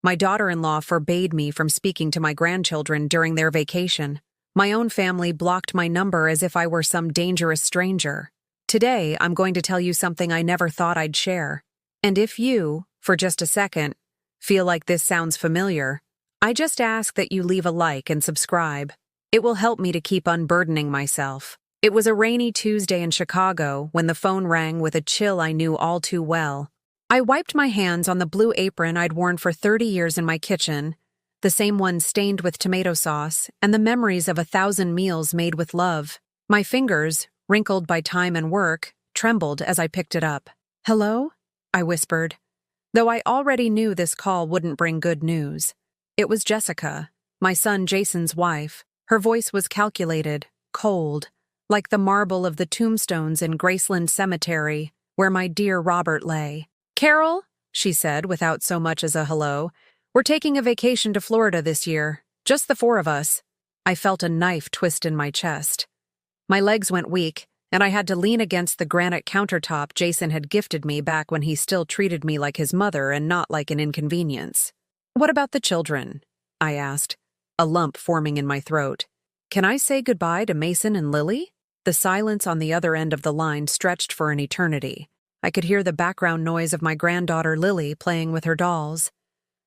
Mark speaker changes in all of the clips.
Speaker 1: My daughter-in-law forbade me from speaking to my grandchildren during their vacation. My own family blocked my number as if I were some dangerous stranger. Today, I'm going to tell you something I never thought I'd share. And if you, for just a second, feel like this sounds familiar, I just ask that you leave a like and subscribe. It will help me to keep unburdening myself. It was a rainy Tuesday in Chicago when the phone rang with a chill I knew all too well. I wiped my hands on the blue apron I'd worn for 30 years in my kitchen, the same one stained with tomato sauce, and the memories of 1,000 meals made with love. My fingers, wrinkled by time and work, trembled as I picked it up. "Hello?" I whispered, though I already knew this call wouldn't bring good news. It was Jessica, my son Jason's wife. Her voice was calculated, cold, like the marble of the tombstones in Graceland Cemetery, where my dear Robert lay. "Carol," she said without so much as a hello, "we're taking a vacation to Florida this year, just the four of us." I felt a knife twist in my chest. My legs went weak, and I had to lean against the granite countertop Jason had gifted me back when he still treated me like his mother and not like an inconvenience. "What about the children?" I asked, a lump forming in my throat. "Can I say goodbye to Mason and Lily?" The silence on the other end of the line stretched for an eternity. I could hear the background noise of my granddaughter Lily playing with her dolls.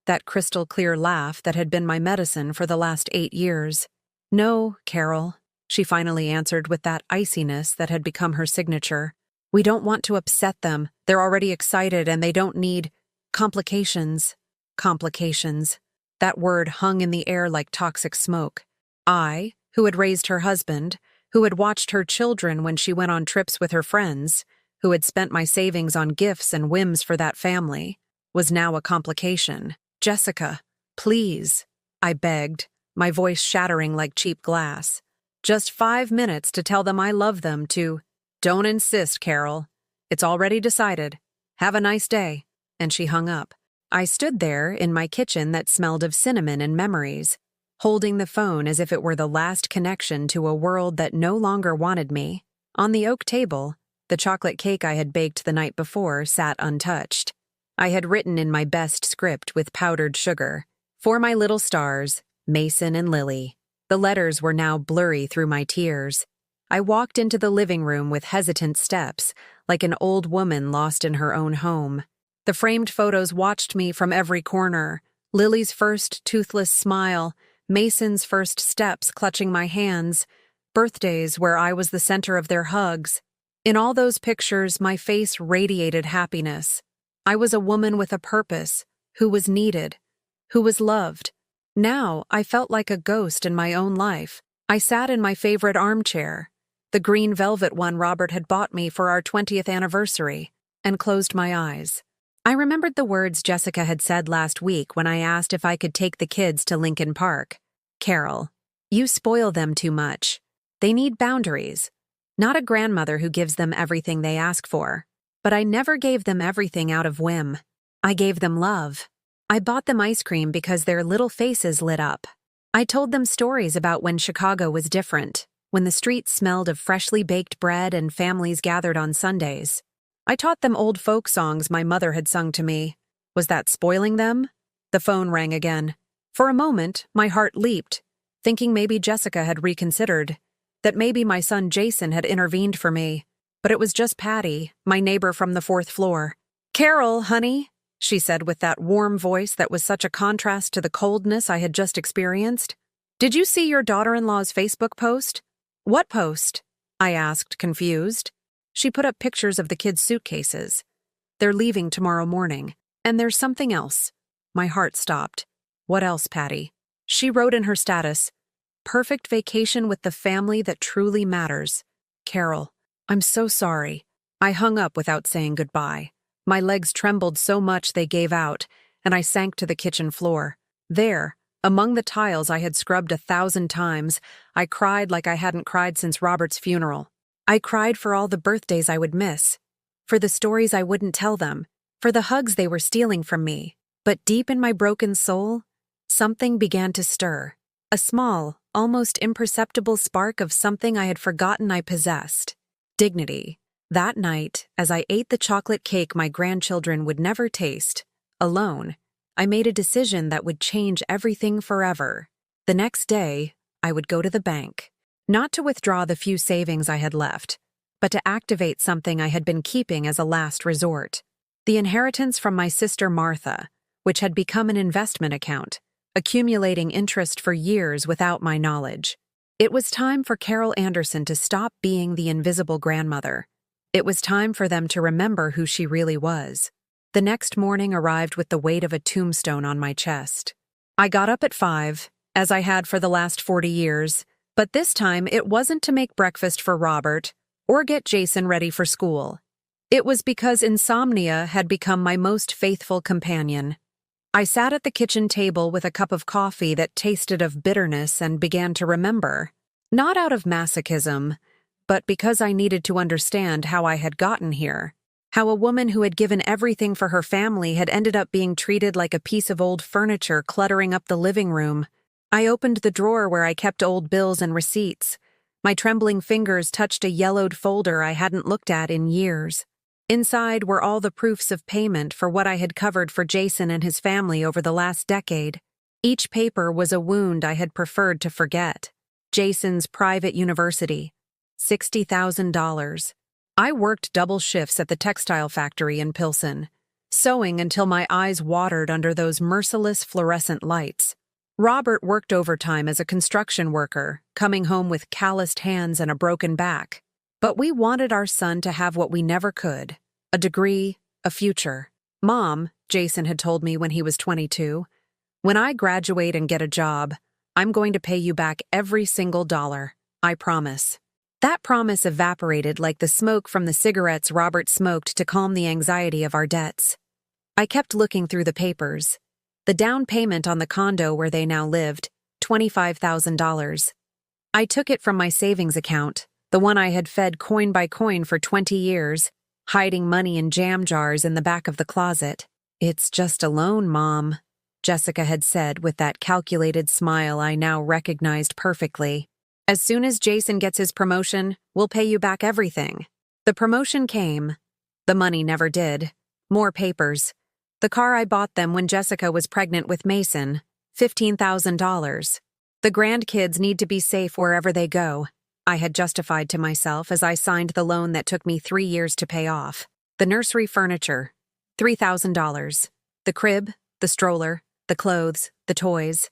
Speaker 1: That crystal-clear laugh that had been my medicine for the last 8 years. "No, Carol," she finally answered with that iciness that had become her signature. "We don't want to upset them. They're already excited and they don't need complications." Complications. That word hung in the air like toxic smoke. I, who had raised her husband, who had watched her children when she went on trips with her friends, who had spent my savings on gifts and whims for that family, was now a complication. "Jessica, please," I begged, my voice shattering like cheap glass. "Just 5 minutes to tell them I love them to—" "Don't insist, Carol. It's already decided. Have a nice day." And she hung up. I stood there in my kitchen that smelled of cinnamon and memories, holding the phone as if it were the last connection to a world that no longer wanted me. On the oak table, the chocolate cake I had baked the night before sat untouched. I had written in my best script with powdered sugar, "For my little stars, Mason and Lily." The letters were now blurry through my tears. I walked into the living room with hesitant steps, like an old woman lost in her own home. The framed photos watched me from every corner. Lily's first toothless smile, Mason's first steps clutching my hands, birthdays where I was the center of their hugs. In all those pictures, my face radiated happiness. I was a woman with a purpose, who was needed, who was loved. Now, I felt like a ghost in my own life. I sat in my favorite armchair, the green velvet one Robert had bought me for our 20th anniversary, and closed my eyes. I remembered the words Jessica had said last week when I asked if I could take the kids to Lincoln Park. "Carol, you spoil them too much. They need boundaries. Not a grandmother who gives them everything they ask for. But I never gave them everything out of whim. I gave them love. I bought them ice cream because their little faces lit up. I told them stories about when Chicago was different, when the streets smelled of freshly baked bread and families gathered on Sundays. I taught them old folk songs my mother had sung to me. Was that spoiling them? The phone rang again. For a moment, my heart leaped, thinking maybe Jessica had reconsidered, that maybe my son Jason had intervened for me. But it was just Patty, my neighbor from the 4th floor. "Carol, honey," she said with that warm voice that was such a contrast to the coldness I had just experienced. "Did you see your daughter-in-law's Facebook post?" "What post?" I asked, confused. She put up pictures of the kids' suitcases. "They're leaving tomorrow morning. And there's something else." My heart stopped. "What else, Patty?" She wrote in her status, "Perfect vacation with the family that truly matters. Carol, I'm so sorry." I hung up without saying goodbye. My legs trembled so much they gave out, and I sank to the kitchen floor. There, among the tiles I had scrubbed 1,000 times, I cried like I hadn't cried since Robert's funeral. I cried for all the birthdays I would miss, for the stories I wouldn't tell them, for the hugs they were stealing from me. But deep in my broken soul, something began to stir. A small, almost imperceptible spark of something I had forgotten I possessed. Dignity. That night, as I ate the chocolate cake my grandchildren would never taste, alone, I made a decision that would change everything forever. The next day, I would go to the bank, not to withdraw the few savings I had left, but to activate something I had been keeping as a last resort. The inheritance from my sister Martha, which had become an investment account, accumulating interest for years without my knowledge. It was time for Carol Anderson to stop being the invisible grandmother. It was time for them to remember who she really was. The next morning arrived with the weight of a tombstone on my chest. I got up at 5, as I had for the last 40 years, but this time it wasn't to make breakfast for Robert or get Jason ready for school. It was because insomnia had become my most faithful companion. I sat at the kitchen table with a cup of coffee that tasted of bitterness and began to remember. Not out of masochism, but because I needed to understand how I had gotten here. How a woman who had given everything for her family had ended up being treated like a piece of old furniture cluttering up the living room. I opened the drawer where I kept old bills and receipts. My trembling fingers touched a yellowed folder I hadn't looked at in years. Inside were all the proofs of payment for what I had covered for Jason and his family over the last decade. Each paper was a wound I had preferred to forget. Jason's private university. $60,000. I worked double shifts at the textile factory in Pilsen, sewing until my eyes watered under those merciless fluorescent lights. Robert worked overtime as a construction worker, coming home with calloused hands and a broken back. But we wanted our son to have what we never could, a degree, a future. Mom, Jason had told me when he was 22, when I graduate and get a job, I'm going to pay you back every single dollar, I promise. That promise evaporated like the smoke from the cigarettes Robert smoked to calm the anxiety of our debts. I kept looking through the papers. The down payment on the condo where they now lived, $25,000. I took it from my savings account, the one I had fed coin by coin for 20 years, hiding money in jam jars in the back of the closet. It's just a loan, Mom, Jessica had said with that calculated smile I now recognized perfectly. As soon as Jason gets his promotion, we'll pay you back everything. The promotion came. The money never did. More papers. The car I bought them when Jessica was pregnant with Mason, $15,000. The grandkids need to be safe wherever they go, I had justified to myself as I signed the loan that took me 3 years to pay off. The nursery furniture, $3,000. The crib, the stroller, the clothes, the toys,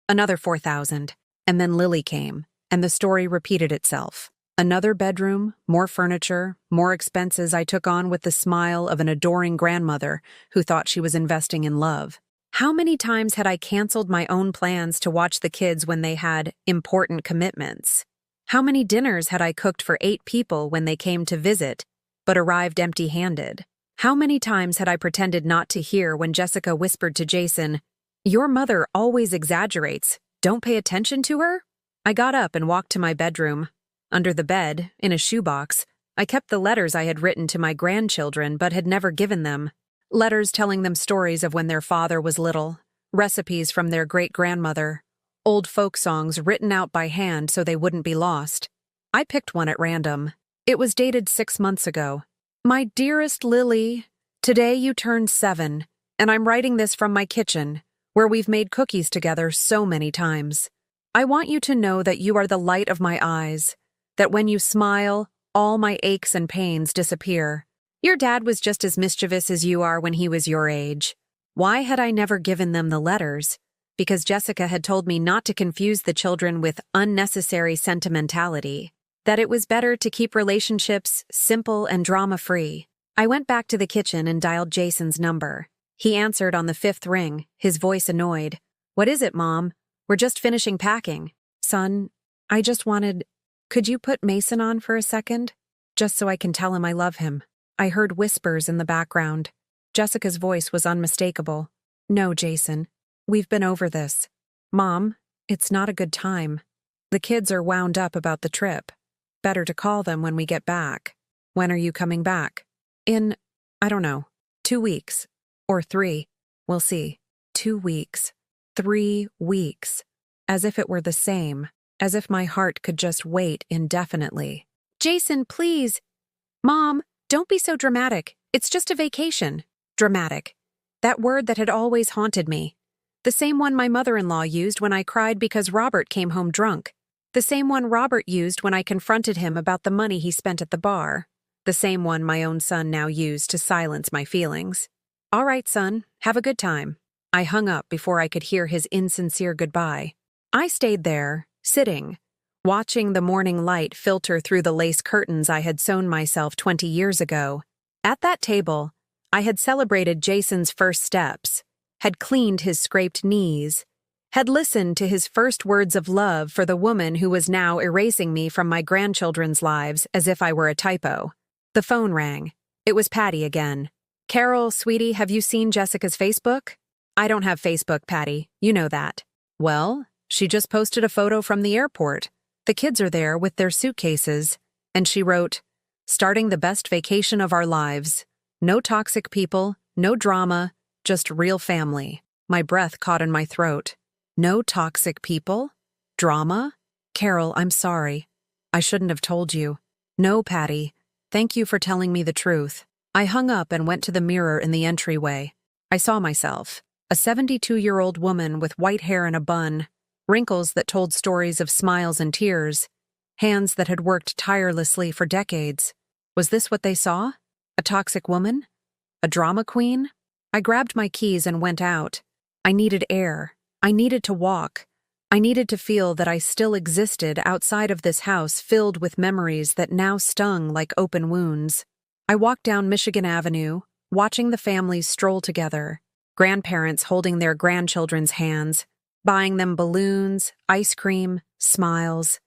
Speaker 1: another $4,000. And then Lily came, and the story repeated itself. Another bedroom, more furniture, more expenses I took on with the smile of an adoring grandmother who thought she was investing in love. How many times had I canceled my own plans to watch the kids when they had important commitments? How many dinners had I cooked for 8 people when they came to visit, but arrived empty-handed? How many times had I pretended not to hear when Jessica whispered to Jason, "Your mother always exaggerates. Don't pay attention to her?" I got up and walked to my bedroom. Under the bed, in a shoebox, I kept the letters I had written to my grandchildren but had never given them. Letters telling them stories of when their father was little, recipes from their great-grandmother, old folk songs written out by hand so they wouldn't be lost. I picked one at random. It was dated 6 months ago. My dearest Lily, today you turned 7, and I'm writing this from my kitchen, where we've made cookies together so many times. I want you to know that you are the light of my eyes, that when you smile, all my aches and pains disappear. Your dad was just as mischievous as you are when he was your age. Why had I never given them the letters? Because Jessica had told me not to confuse the children with unnecessary sentimentality, that it was better to keep relationships simple and drama-free. I went back to the kitchen and dialed Jason's number. He answered on the 5th ring, his voice annoyed. "What is it, Mom? We're just finishing packing." "Son, I just wanted... Could you put Mason on for a second? Just so I can tell him I love him." I heard whispers in the background. Jessica's voice was unmistakable. "No, Jason. We've been over this. Mom, it's not a good time. The kids are wound up about the trip. Better to call them when we get back." "When are you coming back?" I don't know, 2 weeks. Or 3. We'll see. 2 weeks. 3 weeks. As if it were the same. As if my heart could just wait indefinitely. "Jason, please." "Mom, don't be so dramatic. It's just a vacation." Dramatic. That word that had always haunted me. The same one my mother-in-law used when I cried because Robert came home drunk. The same one Robert used when I confronted him about the money he spent at the bar. The same one my own son now used to silence my feelings. "All right, son, have a good time." I hung up before I could hear his insincere goodbye. I stayed there, sitting, watching the morning light filter through the lace curtains I had sewn myself 20 years ago. At that table, I had celebrated Jason's first steps, had cleaned his scraped knees, had listened to his first words of love for the woman who was now erasing me from my grandchildren's lives as if I were a typo. The phone rang. It was Patty again. "Carol, sweetie, have you seen Jessica's Facebook?" "I don't have Facebook, Patty. You know that." "Well, she just posted a photo from the airport. The kids are there with their suitcases." And she wrote, "Starting the best vacation of our lives. No toxic people, no drama, just real family." My breath caught in my throat. No toxic people? Drama? "Carol, I'm sorry. I shouldn't have told you." "No, Patty. Thank you for telling me the truth." I hung up and went to the mirror in the entryway. I saw myself, a 72-year-old woman with white hair in a bun, wrinkles that told stories of smiles and tears, hands that had worked tirelessly for decades. Was this what they saw? A toxic woman? A drama queen? I grabbed my keys and went out. I needed air. I needed to walk. I needed to feel that I still existed outside of this house filled with memories that now stung like open wounds. I walked down Michigan Avenue, watching the families stroll together, grandparents holding their grandchildren's hands, buying them balloons, ice cream, smiles.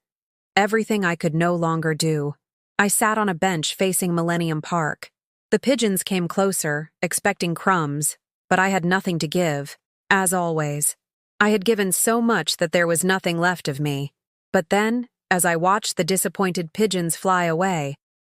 Speaker 1: Everything I could no longer do. I sat on a bench facing Millennium Park. The pigeons came closer, expecting crumbs, but I had nothing to give, as always. I had given so much that there was nothing left of me. But then, as I watched the disappointed pigeons fly away,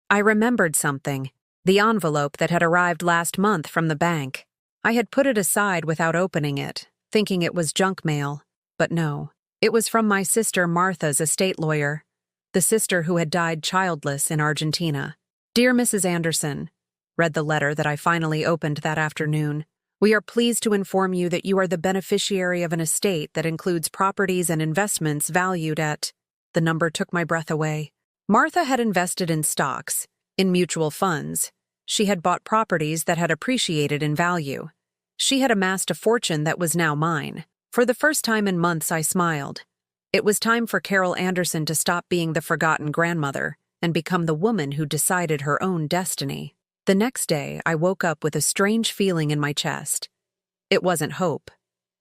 Speaker 1: I remembered something, the envelope that had arrived last month from the bank. I had put it aside without opening it, thinking it was junk mail. But no, it was from my sister Martha's estate lawyer, the sister who had died childless in Argentina. "Dear Mrs. Anderson," read the letter that I finally opened that afternoon. "We are pleased to inform you that you are the beneficiary of an estate that includes properties and investments valued at—" The number took my breath away. Martha had invested in stocks, in mutual funds. She had bought properties that had appreciated in value. She had amassed a fortune that was now mine. For the first time in months, I smiled. It was time for Carol Anderson to stop being the forgotten grandmother and become the woman who decided her own destiny. The next day, I woke up with a strange feeling in my chest. It wasn't hope.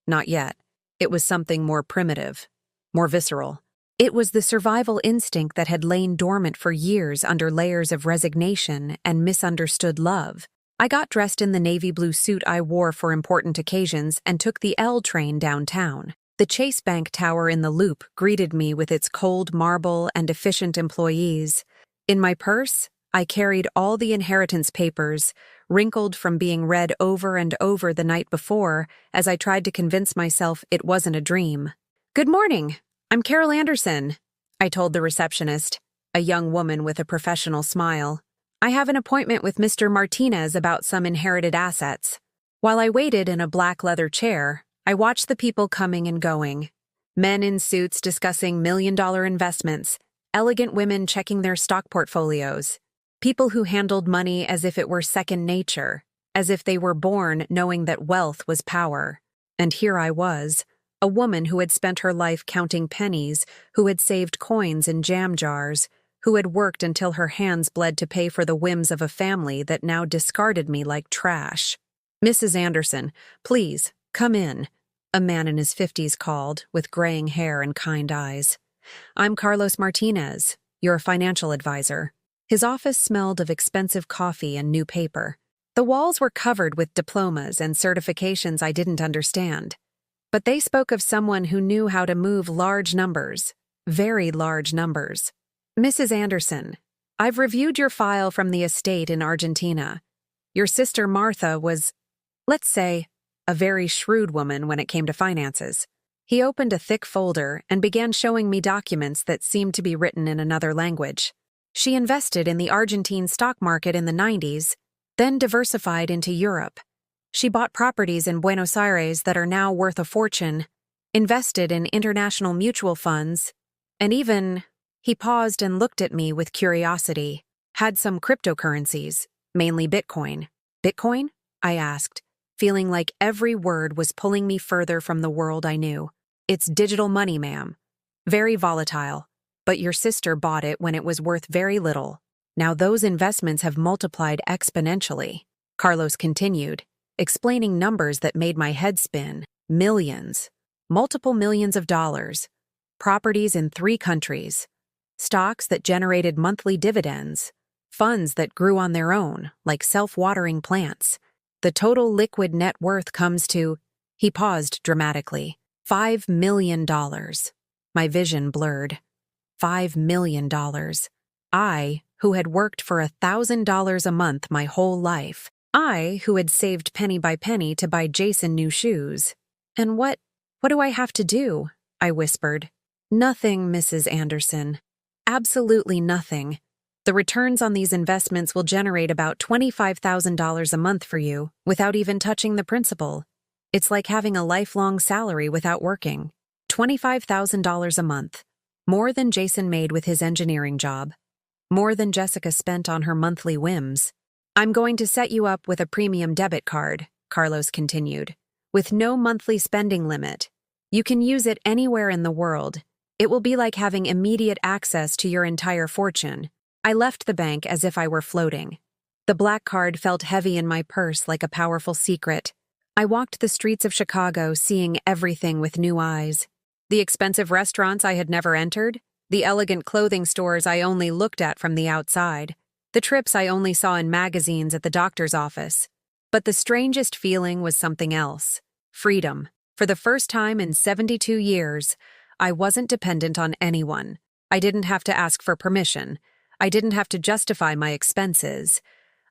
Speaker 1: Not yet. It was something more primitive, more visceral. It was the survival instinct that had lain dormant for years under layers of resignation and misunderstood love. I got dressed in the navy blue suit I wore for important occasions and took the L train downtown. The Chase Bank Tower in the Loop greeted me with its cold marble and efficient employees. In my purse, I carried all the inheritance papers, wrinkled from being read over and over the night before as I tried to convince myself it wasn't a dream. "Good morning. I'm Carol Anderson," I told the receptionist, a young woman with a professional smile. "I have an appointment with Mr. Martinez about some inherited assets." While I waited in a black leather chair, I watched the people coming and going. Men in suits discussing million-dollar investments, elegant women checking their stock portfolios, people who handled money as if it were second nature, as if they were born knowing that wealth was power. And here I was, a woman who had spent her life counting pennies, who had saved coins in jam jars, who had worked until her hands bled to pay for the whims of a family that now discarded me like trash. "Mrs. Anderson, please, come in," a man in his 50s called, with graying hair and kind eyes. "I'm Carlos Martinez, your financial advisor." His office smelled of expensive coffee and new paper. The walls were covered with diplomas and certifications I didn't understand. But they spoke of someone who knew how to move large numbers, very large numbers. "Mrs. Anderson, I've reviewed your file from the estate in Argentina. Your sister Martha was, let's say, a very shrewd woman when it came to finances." He opened a thick folder and began showing me documents that seemed to be written in another language. "She invested in the Argentine stock market in the 90s, then diversified into Europe. She bought properties in Buenos Aires that are now worth a fortune, invested in international mutual funds, and even, he paused and looked at me with curiosity, had some cryptocurrencies, mainly Bitcoin. Bitcoin? I asked, feeling like every word was pulling me further from the world I knew. It's digital money, ma'am. Very volatile, but your sister bought it when it was worth very little. Now those investments have multiplied exponentially. Carlos continued, explaining numbers that made my head spin. Millions. Multiple millions of dollars. Properties in 3 countries. Stocks that generated monthly dividends. Funds that grew on their own, like self-watering plants. The total liquid net worth comes to, he paused dramatically, $5 million. My vision blurred. $5 million. I, who had worked for $1,000 a month my whole life. I, who had saved penny by penny to buy Jason new shoes. And what do I have to do? I whispered. Nothing, Mrs. Anderson. Absolutely nothing. The returns on these investments will generate about $25,000 a month for you without even touching the principal. It's like having a lifelong salary without working. $25,000 a month. More than Jason made with his engineering job. More than Jessica spent on her monthly whims. I'm going to set you up with a premium debit card, Carlos continued, with no monthly spending limit. You can use it anywhere in the world. It will be like having immediate access to your entire fortune. I left the bank as if I were floating. The black card felt heavy in my purse like a powerful secret. I walked the streets of Chicago, seeing everything with new eyes. The expensive restaurants I had never entered, the elegant clothing stores I only looked at from the outside, the trips I only saw in magazines at the doctor's office. But the strangest feeling was something else. Freedom. For the first time in 72 years, I wasn't dependent on anyone. I didn't have to ask for permission. I didn't have to justify my expenses.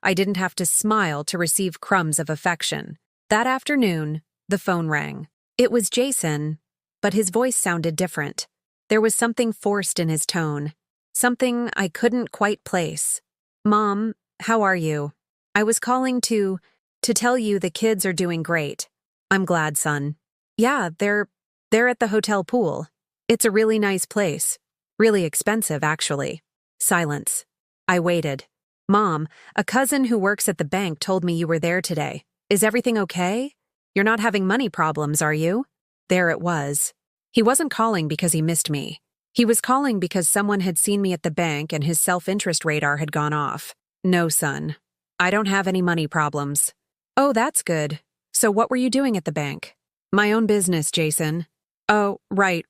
Speaker 1: I didn't have to smile to receive crumbs of affection. That afternoon, the phone rang. It was Jason, but his voice sounded different. There was something forced in his tone, something I couldn't quite place. Mom, how are you? I was calling to tell you the kids are doing great. I'm glad, son. Yeah, they're at the hotel pool. It's a really nice place. Really expensive, actually. Silence. I waited. Mom, a cousin who works at the bank told me you were there today. Is everything okay? You're not having money problems, are you? There it was. He wasn't calling because he missed me. He was calling because someone had seen me at the bank and his self-interest radar had gone off. No, son. I don't have any money problems. Oh, that's good. So what were you doing at the bank? My own business, Jason. Oh, right.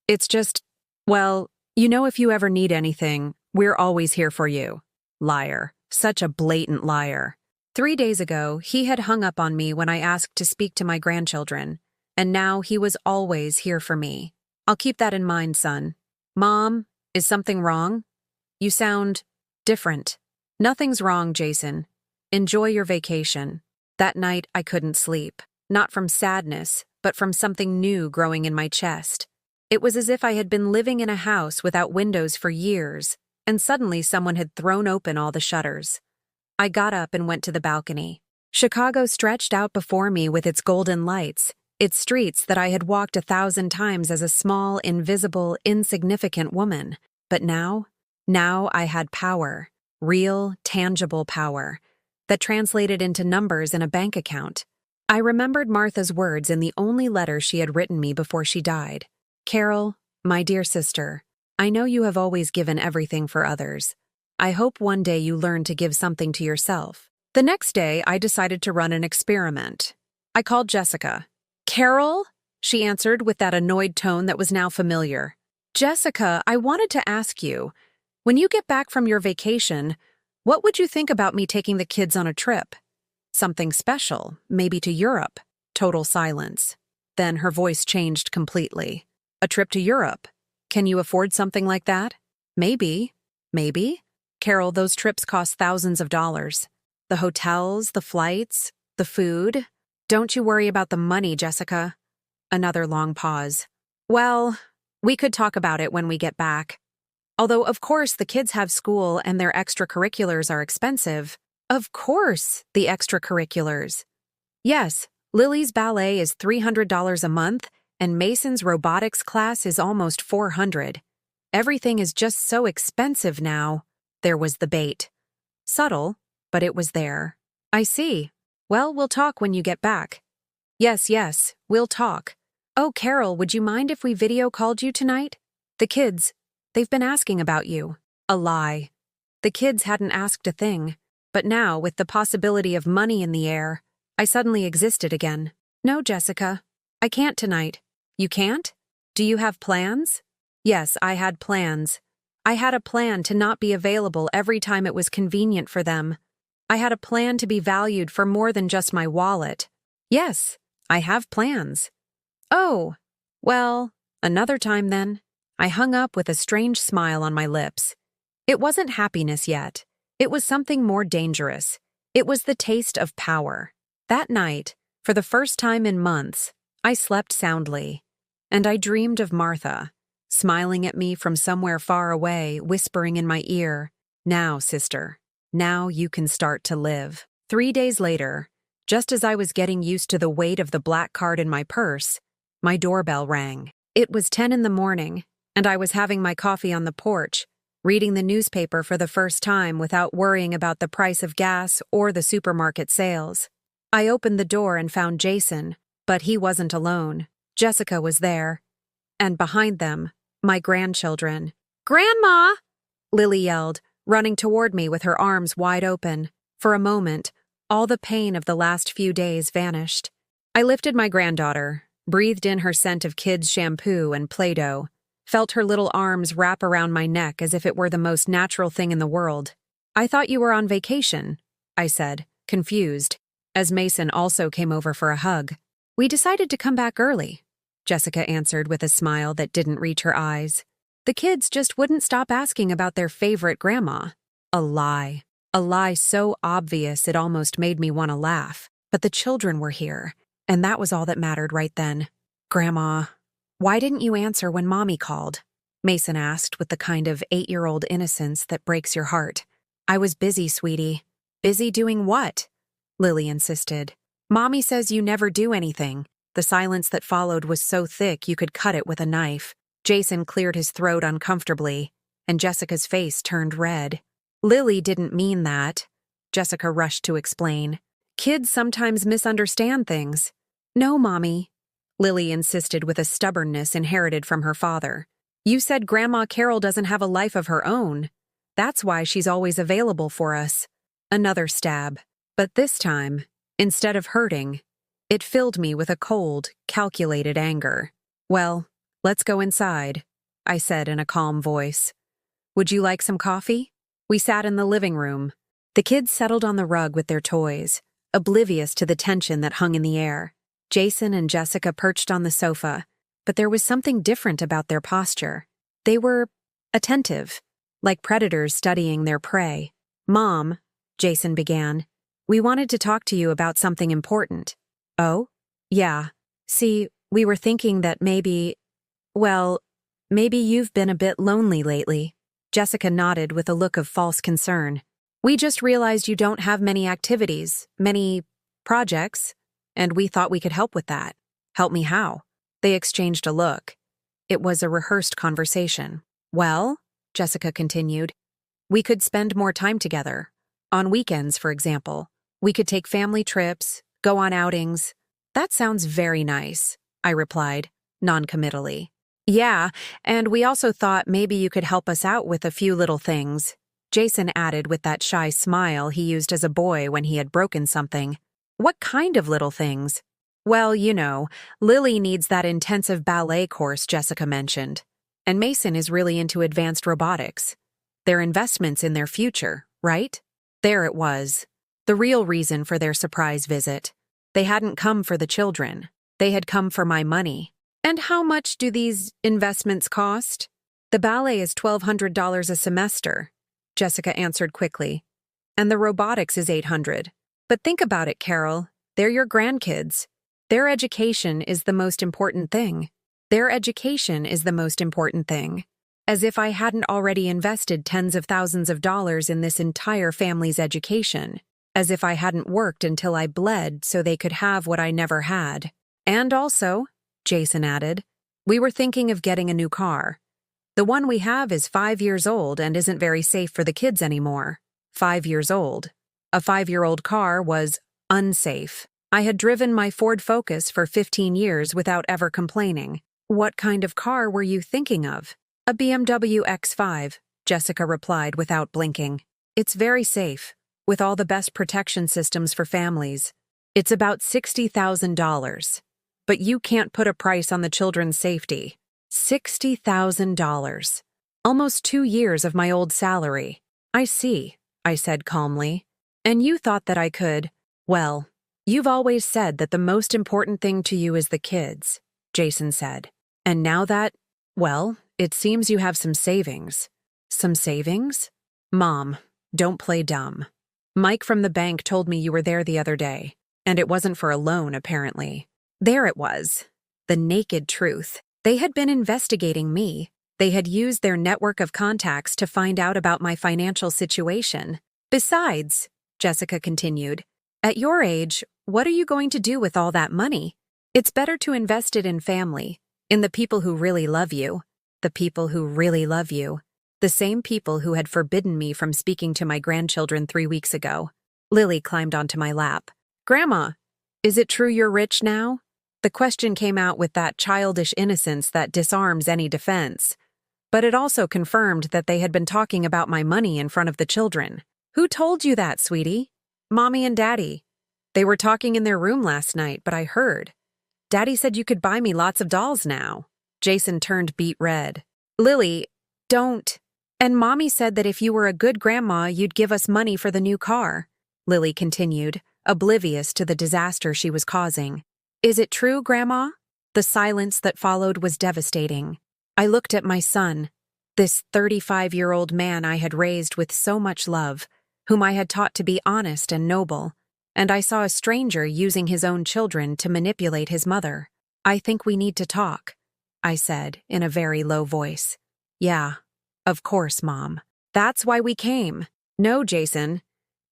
Speaker 1: It's just, well, if you ever need anything, we're always here for you. Liar. Such a blatant liar. 3 days ago, he had hung up on me when I asked to speak to my grandchildren, and now he was always here for me. I'll keep that in mind, son. Mom, is something wrong? You sound different. Nothing's wrong, Jason. Enjoy your vacation. That night, I couldn't sleep. Not from sadness, but from something new growing in my chest. It was as if I had been living in a house without windows for years, and suddenly someone had thrown open all the shutters. I got up and went to the balcony. Chicago stretched out before me with its golden lights, its streets that I had walked 1,000 times as a small, invisible, insignificant woman. But now I had power, real, tangible power, that translated into numbers in a bank account. I remembered Martha's words in the only letter she had written me before she died. Carol, my dear sister, I know you have always given everything for others. I hope one day you learn to give something to yourself. The next day, I decided to run an experiment. I called Jessica. Carol? She answered with that annoyed tone that was now familiar. Jessica, I wanted to ask you, when you get back from your vacation, what would you think about me taking the kids on a trip? Something special, maybe to Europe. Total silence. Then her voice changed completely. A trip to Europe? Can you afford something like that? Maybe. Maybe? Carol, those trips cost thousands of dollars. The hotels, the flights, the food. Don't you worry about the money, Jessica. Another long pause. Well, we could talk about it when we get back. Although, of course, the kids have school and their extracurriculars are expensive. Of course, the extracurriculars. Yes, Lily's ballet is $300 a month, and Mason's robotics class is almost $400. Everything is just so expensive now. There was the bait. Subtle, but it was there. I see. Well, we'll talk when you get back. Yes, we'll talk. Oh, Carol, would you mind if we video called you tonight? The kids, they've been asking about you. A lie. The kids hadn't asked a thing, but now, with the possibility of money in the air, I suddenly existed again. No, Jessica, I can't tonight. You can't? Do you have plans? Yes, I had plans. I had a plan to not be available every time it was convenient for them. I had a plan to be valued for more than just my wallet. Yes, I have plans. Oh, well, another time then. I hung up with a strange smile on my lips. It wasn't happiness yet. It was something more dangerous. It was the taste of power. That night, for the first time in months, I slept soundly. And I dreamed of Martha, smiling at me from somewhere far away, whispering in my ear, "Now, sister, now you can start to live." 3 days later, just as I was getting used to the weight of the black card in my purse, my doorbell rang. It was 10 in the morning, and I was having my coffee on the porch, reading the newspaper for the first time without worrying about the price of gas or the supermarket sales. I opened the door and found Jason, but he wasn't alone. Jessica was there. And behind them, my grandchildren. "Grandma!" Lily yelled, running toward me with her arms wide open. For a moment, all the pain of the last few days vanished. I lifted my granddaughter, breathed in her scent of kids' shampoo and Play-Doh, felt her little arms wrap around my neck as if it were the most natural thing in the world. "I thought you were on vacation," I said, confused, as Mason also came over for a hug. "We decided to come back early," Jessica answered with a smile that didn't reach her eyes. The kids just wouldn't stop asking about their favorite grandma. A lie. A lie so obvious it almost made me want to laugh. But the children were here, and that was all that mattered right then. "Grandma, why didn't you answer when Mommy called?" Mason asked with the kind of 8-year-old innocence that breaks your heart. "I was busy, sweetie." "Busy doing what?" Lily insisted. "Mommy says you never do anything." The silence that followed was so thick you could cut it with a knife. Jason cleared his throat uncomfortably, and Jessica's face turned red. "Lily didn't mean that," Jessica rushed to explain. "Kids sometimes misunderstand things." "No, Mommy," Lily insisted with a stubbornness inherited from her father. "You said Grandma Carol doesn't have a life of her own. That's why she's always available for us." Another stab. But this time, instead of hurting, it filled me with a cold, calculated anger. "Well, let's go inside," I said in a calm voice. "Would you like some coffee?" We sat in the living room. The kids settled on the rug with their toys, oblivious to the tension that hung in the air. Jason and Jessica perched on the sofa, but there was something different about their posture. They were attentive, like predators studying their prey. "Mom," Jason began, "we wanted to talk to you about something important." "Oh? Yeah. See, we were thinking that maybe you've been a bit lonely lately." Jessica nodded with a look of false concern. "We just realized you don't have many activities, many projects, and we thought we could help with that." "Help me how?" They exchanged a look. It was a rehearsed conversation. "Well," Jessica continued, "we could spend more time together. On weekends, for example. We could take family trips, go on outings." "That sounds very nice," I replied, noncommittally. "Yeah, and we also thought maybe you could help us out with a few little things," Jason added with that shy smile he used as a boy when he had broken something. "What kind of little things?" "Well, you know, Lily needs that intensive ballet course Jessica mentioned, and Mason is really into advanced robotics. They're investments in their future, right?" There it was. The real reason for their surprise visit. They hadn't come for the children. They had come for my money. "And how much do these investments cost?" "The ballet is $1,200 a semester," Jessica answered quickly. "And the robotics is $800. But think about it, Carol. They're your grandkids. Their education is the most important thing. Their education is the most important thing. As if I hadn't already invested tens of thousands of dollars in this entire family's education. as if I hadn't worked until I bled so they could have what I never had. And also, Jason added, we were thinking of getting a new car. The one we have is 5 years old and isn't very safe for the kids anymore. 5 years old. A 5-year-old car was unsafe. I had driven my Ford Focus for 15 years without ever complaining. What kind of car were you thinking of? A BMW X5, Jessica replied without blinking. It's very safe, with all the best protection systems for families. It's about $60,000. But you can't put a price on the children's safety. $60,000. Almost 2 years of my old salary. I see, I said calmly. And you thought that I could. Well, you've always said that the most important thing to you is the kids, Jason said. And now that, well, it seems you have some savings. Some savings? Mom, don't play dumb. Mike from the bank told me you were there the other day, and it wasn't for a loan, apparently. There it was. The naked truth. They had been investigating me. They had used their network of contacts to find out about my financial situation. Besides, Jessica continued, at your age, what are you going to do with all that money? It's better to invest it in family, in the people who really love you. The people who really love you. The same people who had forbidden me from speaking to my grandchildren 3 weeks ago. Lily climbed onto my lap. Grandma, is it true you're rich now? The question came out with that childish innocence that disarms any defense. But it also confirmed that they had been talking about my money in front of the children. Who told you that, sweetie? Mommy and Daddy. They were talking in their room last night, but I heard. Daddy said you could buy me lots of dolls now. Jason turned beet red. Lily, don't. And Mommy said that if you were a good grandma, you'd give us money for the new car. Lily continued, oblivious to the disaster she was causing. Is it true, Grandma? The silence that followed was devastating. I looked at my son, this 35-year-old man I had raised with so much love, whom I had taught to be honest and noble, and I saw a stranger using his own children to manipulate his mother. I think we need to talk, I said in a very low voice. Yeah, of course, Mom. That's why we came. No, Jason.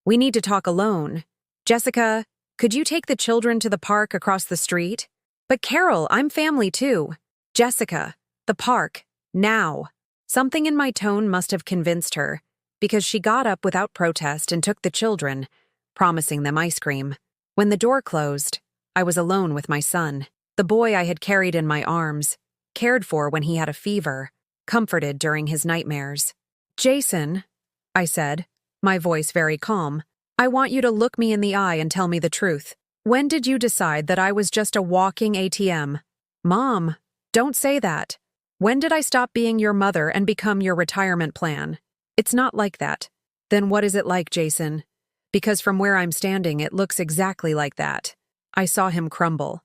Speaker 1: We need to talk alone. Jessica, could you take the children to the park across the street? But Carol, I'm family too. Jessica, the park, now. Something in my tone must have convinced her, because she got up without protest and took the children, promising them ice cream. When the door closed, I was alone with my son, the boy I had carried in my arms, cared for when he had a fever, comforted during his nightmares. Jason, I said, my voice very calm, I want you to look me in the eye and tell me the truth. When did you decide that I was just a walking ATM? Mom, don't say that. When did I stop being your mother and become your retirement plan? It's not like that. Then what is it like, Jason? Because from where I'm standing, it looks exactly like that. I saw him crumble,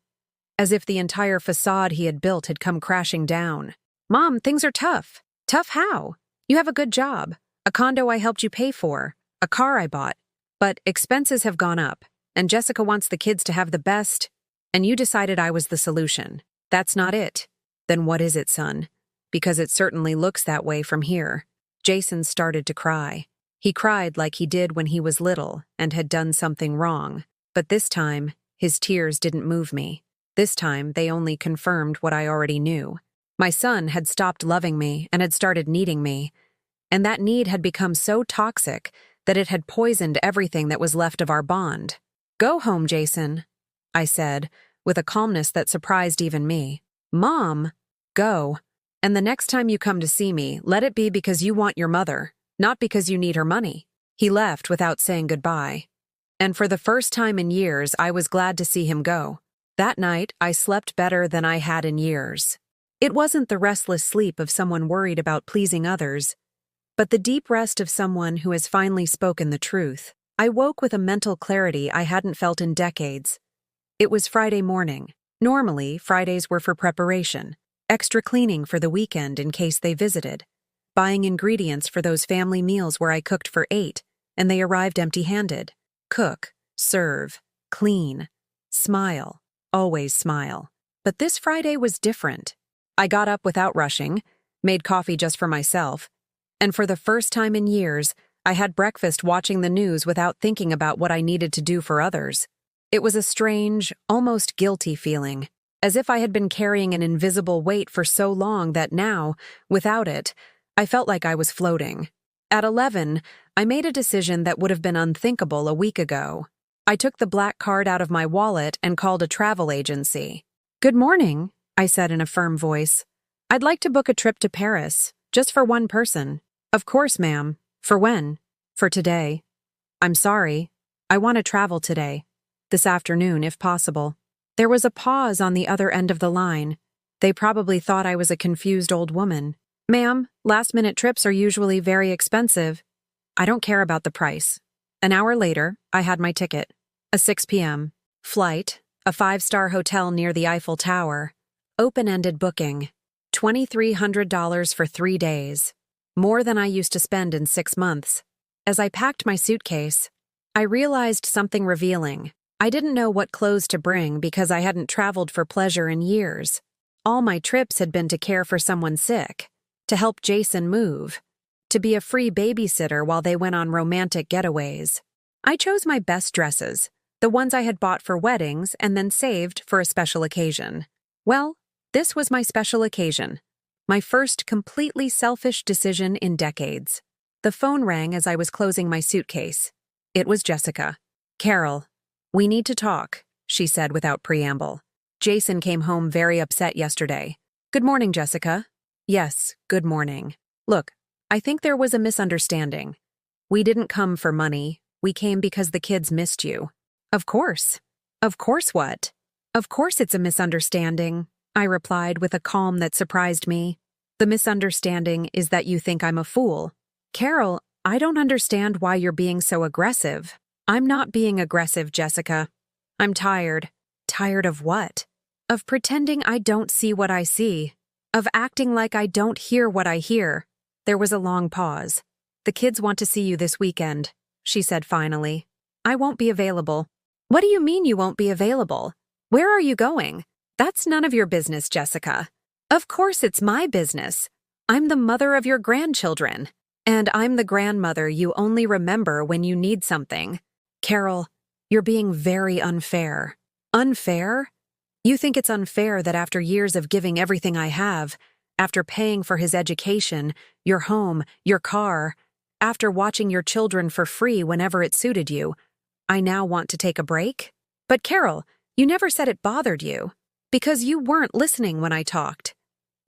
Speaker 1: as if the entire facade he had built had come crashing down. Mom, things are tough. Tough how? You have a good job, a condo I helped you pay for, a car I bought. But expenses have gone up, and Jessica wants the kids to have the best, and you decided I was the solution. That's not it. Then what is it, son? Because it certainly looks that way from here. Jason started to cry. He cried like he did when he was little and had done something wrong. But this time, his tears didn't move me. This time, they only confirmed what I already knew. My son had stopped loving me and had started needing me, and that need had become so toxic that it had poisoned everything that was left of our bond. Go home, Jason, I said, with a calmness that surprised even me. Mom, go. And the next time you come to see me, let it be because you want your mother, not because you need her money. He left without saying goodbye. And for the first time in years, I was glad to see him go. That night, I slept better than I had in years. It wasn't the restless sleep of someone worried about pleasing others, but the deep rest of someone who has finally spoken the truth. I woke with a mental clarity I hadn't felt in decades. It was Friday morning. Normally, Fridays were for preparation, extra cleaning for the weekend in case they visited, buying ingredients for those family meals where I cooked for 8, and they arrived empty-handed. Cook, serve, clean, smile, always smile. But this Friday was different. I got up without rushing, made coffee just for myself, and for the first time in years, I had breakfast watching the news without thinking about what I needed to do for others. It was a strange, almost guilty feeling, as if I had been carrying an invisible weight for so long that now, without it, I felt like I was floating. At 11, I made a decision that would have been unthinkable a week ago. I took the black card out of my wallet and called a travel agency. "Good morning," I said in a firm voice. "I'd like to book a trip to Paris, just for one person." "Of course, ma'am. For when?" "For today." "I'm sorry. I want to travel today. This afternoon, if possible." There was a pause on the other end of the line. They probably thought I was a confused old woman. "Ma'am, last-minute trips are usually very expensive." "I don't care about the price." An hour later, I had my ticket. A 6 p.m. flight, a 5-star hotel near the Eiffel Tower. Open-ended booking. $2,300 for 3 days. More than I used to spend in 6 months. As I packed my suitcase, I realized something revealing. I didn't know what clothes to bring because I hadn't traveled for pleasure in years. All my trips had been to care for someone sick, to help Jason move, to be a free babysitter while they went on romantic getaways. I chose my best dresses, the ones I had bought for weddings and then saved for a special occasion. Well, this was my special occasion. My first completely selfish decision in decades. The phone rang as I was closing my suitcase. It was Jessica. "Carol, we need to talk," she said without preamble. "Jason came home very upset yesterday." "Good morning, Jessica." "Yes, good morning. Look, I think there was a misunderstanding. We didn't come for money. We came because the kids missed you." "Of course." "Of course what?" "Of course it's a misunderstanding," I replied with a calm that surprised me. "The misunderstanding is that you think I'm a fool." "Carol, I don't understand why you're being so aggressive." "I'm not being aggressive, Jessica. I'm tired." "Tired of what?" "Of pretending I don't see what I see. Of acting like I don't hear what I hear." There was a long pause. "The kids want to see you this weekend," she said finally. "I won't be available." "What do you mean you won't be available? Where are you going?" "That's none of your business, Jessica." "Of course it's my business. I'm the mother of your grandchildren. And I'm the grandmother you only remember when you need something." "Carol, you're being very unfair." "Unfair? You think it's unfair that after years of giving everything I have, after paying for his education, your home, your car, after watching your children for free whenever it suited you, I now want to take a break?" "But Carol, you never said it bothered you. Because you weren't listening when I talked.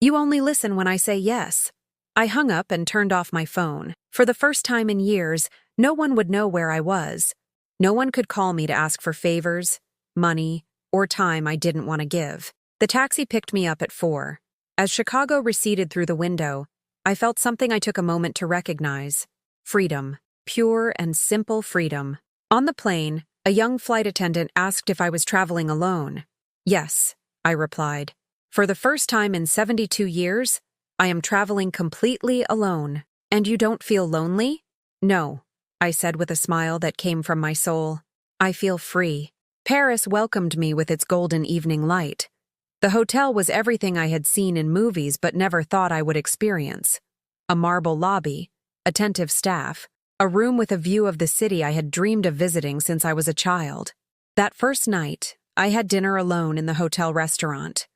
Speaker 1: You only listen when I say yes." I hung up and turned off my phone. For the first time in years, no one would know where I was. No one could call me to ask for favors, money, or time I didn't want to give. The taxi picked me up at 4. As Chicago receded through the window, I felt something I took a moment to recognize. Freedom. Pure and simple freedom. On the plane, a young flight attendant asked if I was traveling alone. "Yes," I replied. "For the first time in 72 years, I am traveling completely alone." "And you don't feel lonely?" "No," I said with a smile that came from my soul. "I feel free." Paris welcomed me with its golden evening light. The hotel was everything I had seen in movies but never thought I would experience. A marble lobby, attentive staff, a room with a view of the city I had dreamed of visiting since I was a child. That first night, I had dinner alone in the hotel restaurant.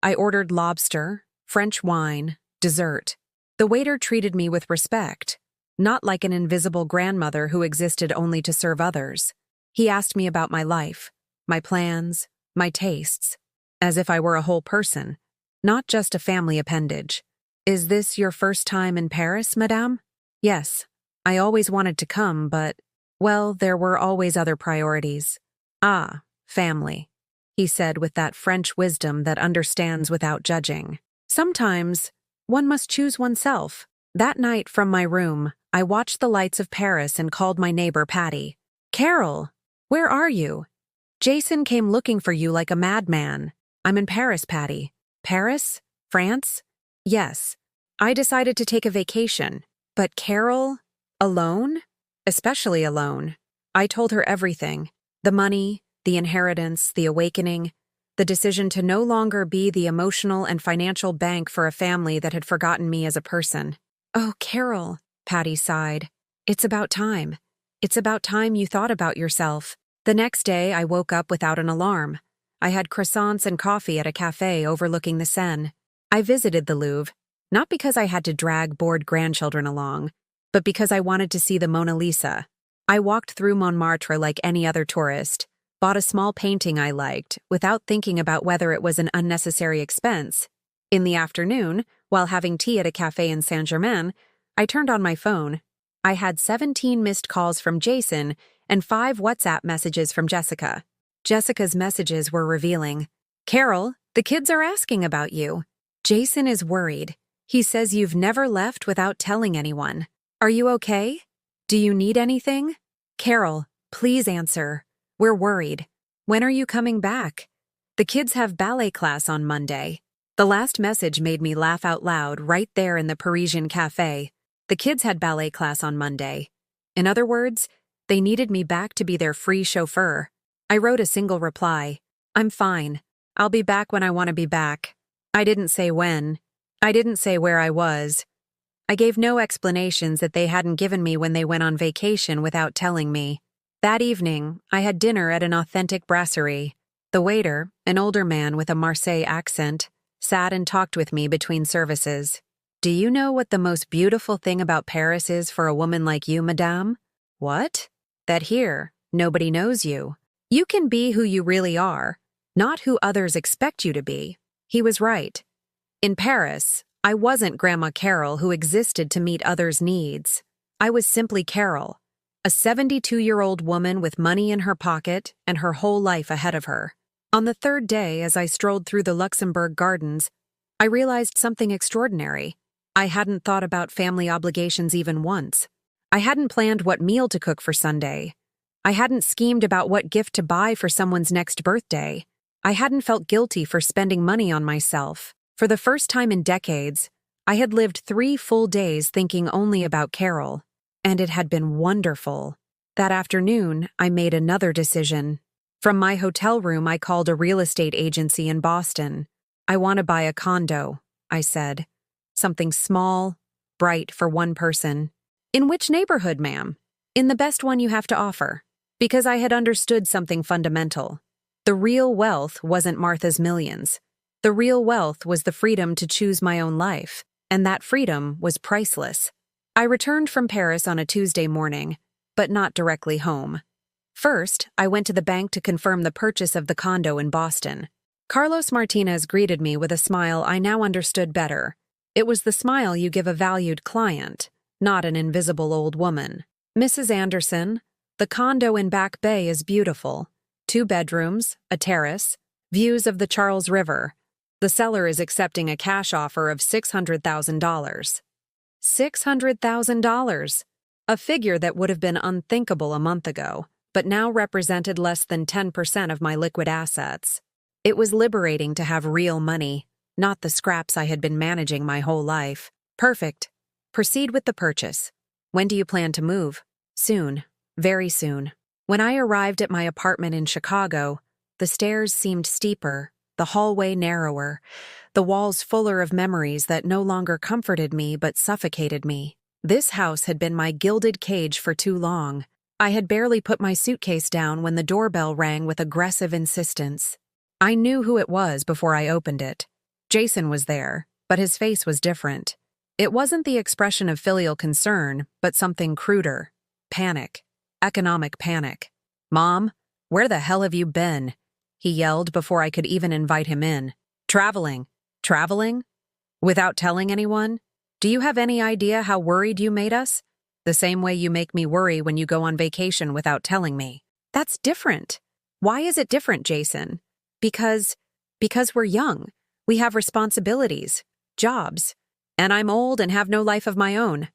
Speaker 1: I ordered lobster, French wine, dessert. The waiter treated me with respect, not like an invisible grandmother who existed only to serve others. He asked me about my life, my plans, my tastes, as if I were a whole person, not just a family appendage. "Is this your first time in Paris, madame?" "Yes. I always wanted to come, but, well, there were always other priorities." "Ah, family," he said with that French wisdom that understands without judging. Sometimes, one must choose oneself. That night from my room, I watched the lights of Paris and called my neighbor Patty. "Carol, where are you? Jason came looking for you like a madman." "I'm in Paris, Patty." "Paris? France?" "Yes. I decided to take a vacation. But Carol? Alone? Especially alone." I told her everything. The money, the inheritance, the awakening, the decision to no longer be the emotional and financial bank for a family that had forgotten me as a person. "Oh, Carol," Patty sighed. It's about time. It's about time you thought about yourself. The next day, I woke up without an alarm. I had croissants and coffee at a cafe overlooking the Seine. I visited the Louvre, not because I had to drag bored grandchildren along, but because I wanted to see the Mona Lisa. I walked through Montmartre like any other tourist, bought a small painting I liked, without thinking about whether it was an unnecessary expense. In the afternoon, while having tea at a cafe in Saint-Germain, I turned on my phone. I had 17 missed calls from Jason and 5 WhatsApp messages from Jessica. Jessica's messages were revealing. "Carol, the kids are asking about you. Jason is worried. He says you've never left without telling anyone. Are you okay? Do you need anything? Carol, please answer. We're worried. When are you coming back? The kids have ballet class on Monday." The last message made me laugh out loud right there in the Parisian cafe. The kids had ballet class on Monday. In other words, they needed me back to be their free chauffeur. I wrote a single reply. "I'm fine. I'll be back when I want to be back." I didn't say when. I didn't say where I was. I gave no explanations that they hadn't given me when they went on vacation without telling me. That evening, I had dinner at an authentic brasserie. The waiter, an older man with a Marseille accent, sat and talked with me between services. "Do you know what the most beautiful thing about Paris is for a woman like you, madame?" "What?" "That here, nobody knows you. You can be who you really are, not who others expect you to be." He was right. In Paris, I wasn't Grandma Carol who existed to meet others' needs. I was simply Carol, a 72-year-old woman with money in her pocket and her whole life ahead of her. On the third day, as I strolled through the Luxembourg Gardens, I realized something extraordinary. I hadn't thought about family obligations even once. I hadn't planned what meal to cook for Sunday. I hadn't schemed about what gift to buy for someone's next birthday. I hadn't felt guilty for spending money on myself. For the first time in decades, I had lived 3 full days thinking only about Carol, and it had been wonderful. That afternoon, I made another decision. From my hotel room, I called a real estate agency in Boston. "I want to buy a condo," I said. "Something small, bright for one person." "In which neighborhood, ma'am?" "In the best one you have to offer." Because I had understood something fundamental. The real wealth wasn't Martha's millions. The real wealth was the freedom to choose my own life, and that freedom was priceless. I returned from Paris on a Tuesday morning, but not directly home. First, I went to the bank to confirm the purchase of the condo in Boston. Carlos Martinez greeted me with a smile I now understood better. It was the smile you give a valued client, not an invisible old woman. "Mrs. Anderson, the condo in Back Bay is beautiful. 2 bedrooms, a terrace, views of the Charles River. The seller is accepting a cash offer of $600,000. $600,000, a figure that would have been unthinkable a month ago, but now represented less than 10% of my liquid assets. It was liberating to have real money, not the scraps I had been managing my whole life. "Perfect. Proceed with the purchase. When do you plan to move?" "Soon. Very soon." When I arrived at my apartment in Chicago, the stairs seemed steeper, the hallway narrower, the walls fuller of memories that no longer comforted me but suffocated me. This house had been my gilded cage for too long. I had barely put my suitcase down when the doorbell rang with aggressive insistence. I knew who it was before I opened it. Jason was there, but his face was different. It wasn't the expression of filial concern, but something cruder. Panic. Economic panic. "Mom, where the hell have you been?" he yelled before I could even invite him in. "Traveling." "Traveling? Without telling anyone? Do you have any idea how worried you made us? The same way you make me worry when you go on vacation without telling me." "That's different." "Why is it different, Jason?" Because we're young. We have responsibilities, jobs. And I'm old and have no life of my own.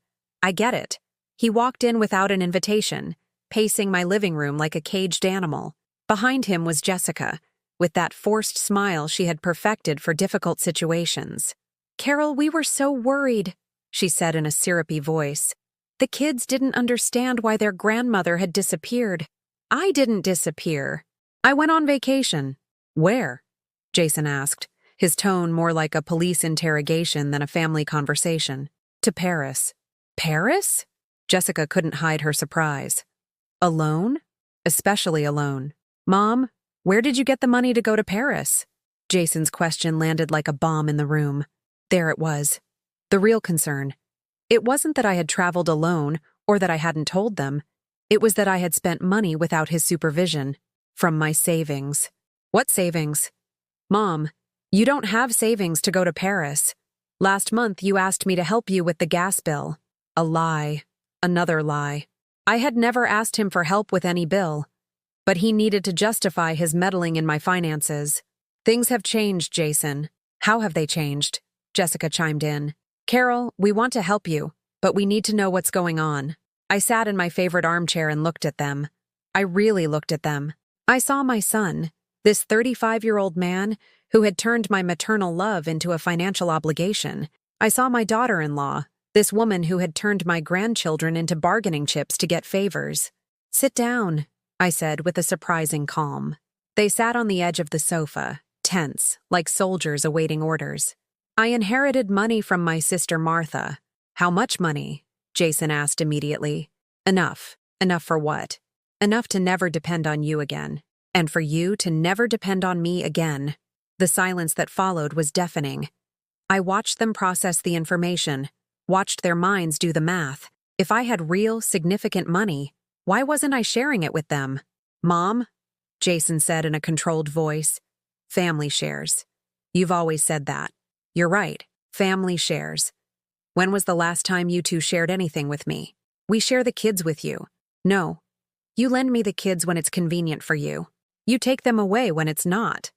Speaker 1: I get it." He walked in without an invitation, pacing my living room like a caged animal. Behind him was Jessica, with that forced smile she had perfected for difficult situations. "Carol, we were so worried," she said in a syrupy voice. "The kids didn't understand why their grandmother had disappeared." "I didn't disappear. I went on vacation." "Where?" Jason asked, his tone more like a police interrogation than a family conversation. "To Paris." "Paris?" Jessica couldn't hide her surprise. Alone? Especially alone. Mom, where did you get the money to go to Paris? Jason's question landed like a bomb in the room. There it was. The real concern. It wasn't that I had traveled alone or that I hadn't told them. It was that I had spent money without his supervision. From my savings. What savings? Mom, you don't have savings to go to Paris. Last month you asked me to help you with the gas bill. A lie. Another lie. I had never asked him for help with any bill. But he needed to justify his meddling in my finances. Things have changed, Jason. How have they changed? Jessica chimed in. Carol, we want to help you, but we need to know what's going on. I sat in my favorite armchair and looked at them. I really looked at them. I saw my son, this 35-year-old man who had turned my maternal love into a financial obligation. I saw my daughter-in-law, this woman who had turned my grandchildren into bargaining chips to get favors. Sit down, I said with a surprising calm. They sat on the edge of the sofa, tense, like soldiers awaiting orders. I inherited money from my sister Martha. How much money? Jason asked immediately. Enough. Enough for what? Enough to never depend on you again. And for you to never depend on me again. The silence that followed was deafening. I watched them process the information, watched their minds do the math. If I had real, significant money, why wasn't I sharing it with them? Mom, Jason said in a controlled voice. Family shares. You've always said that. You're right. Family shares. When was the last time you two shared anything with me? We share the kids with you. No. You lend me the kids when it's convenient for you. You take them away when it's not.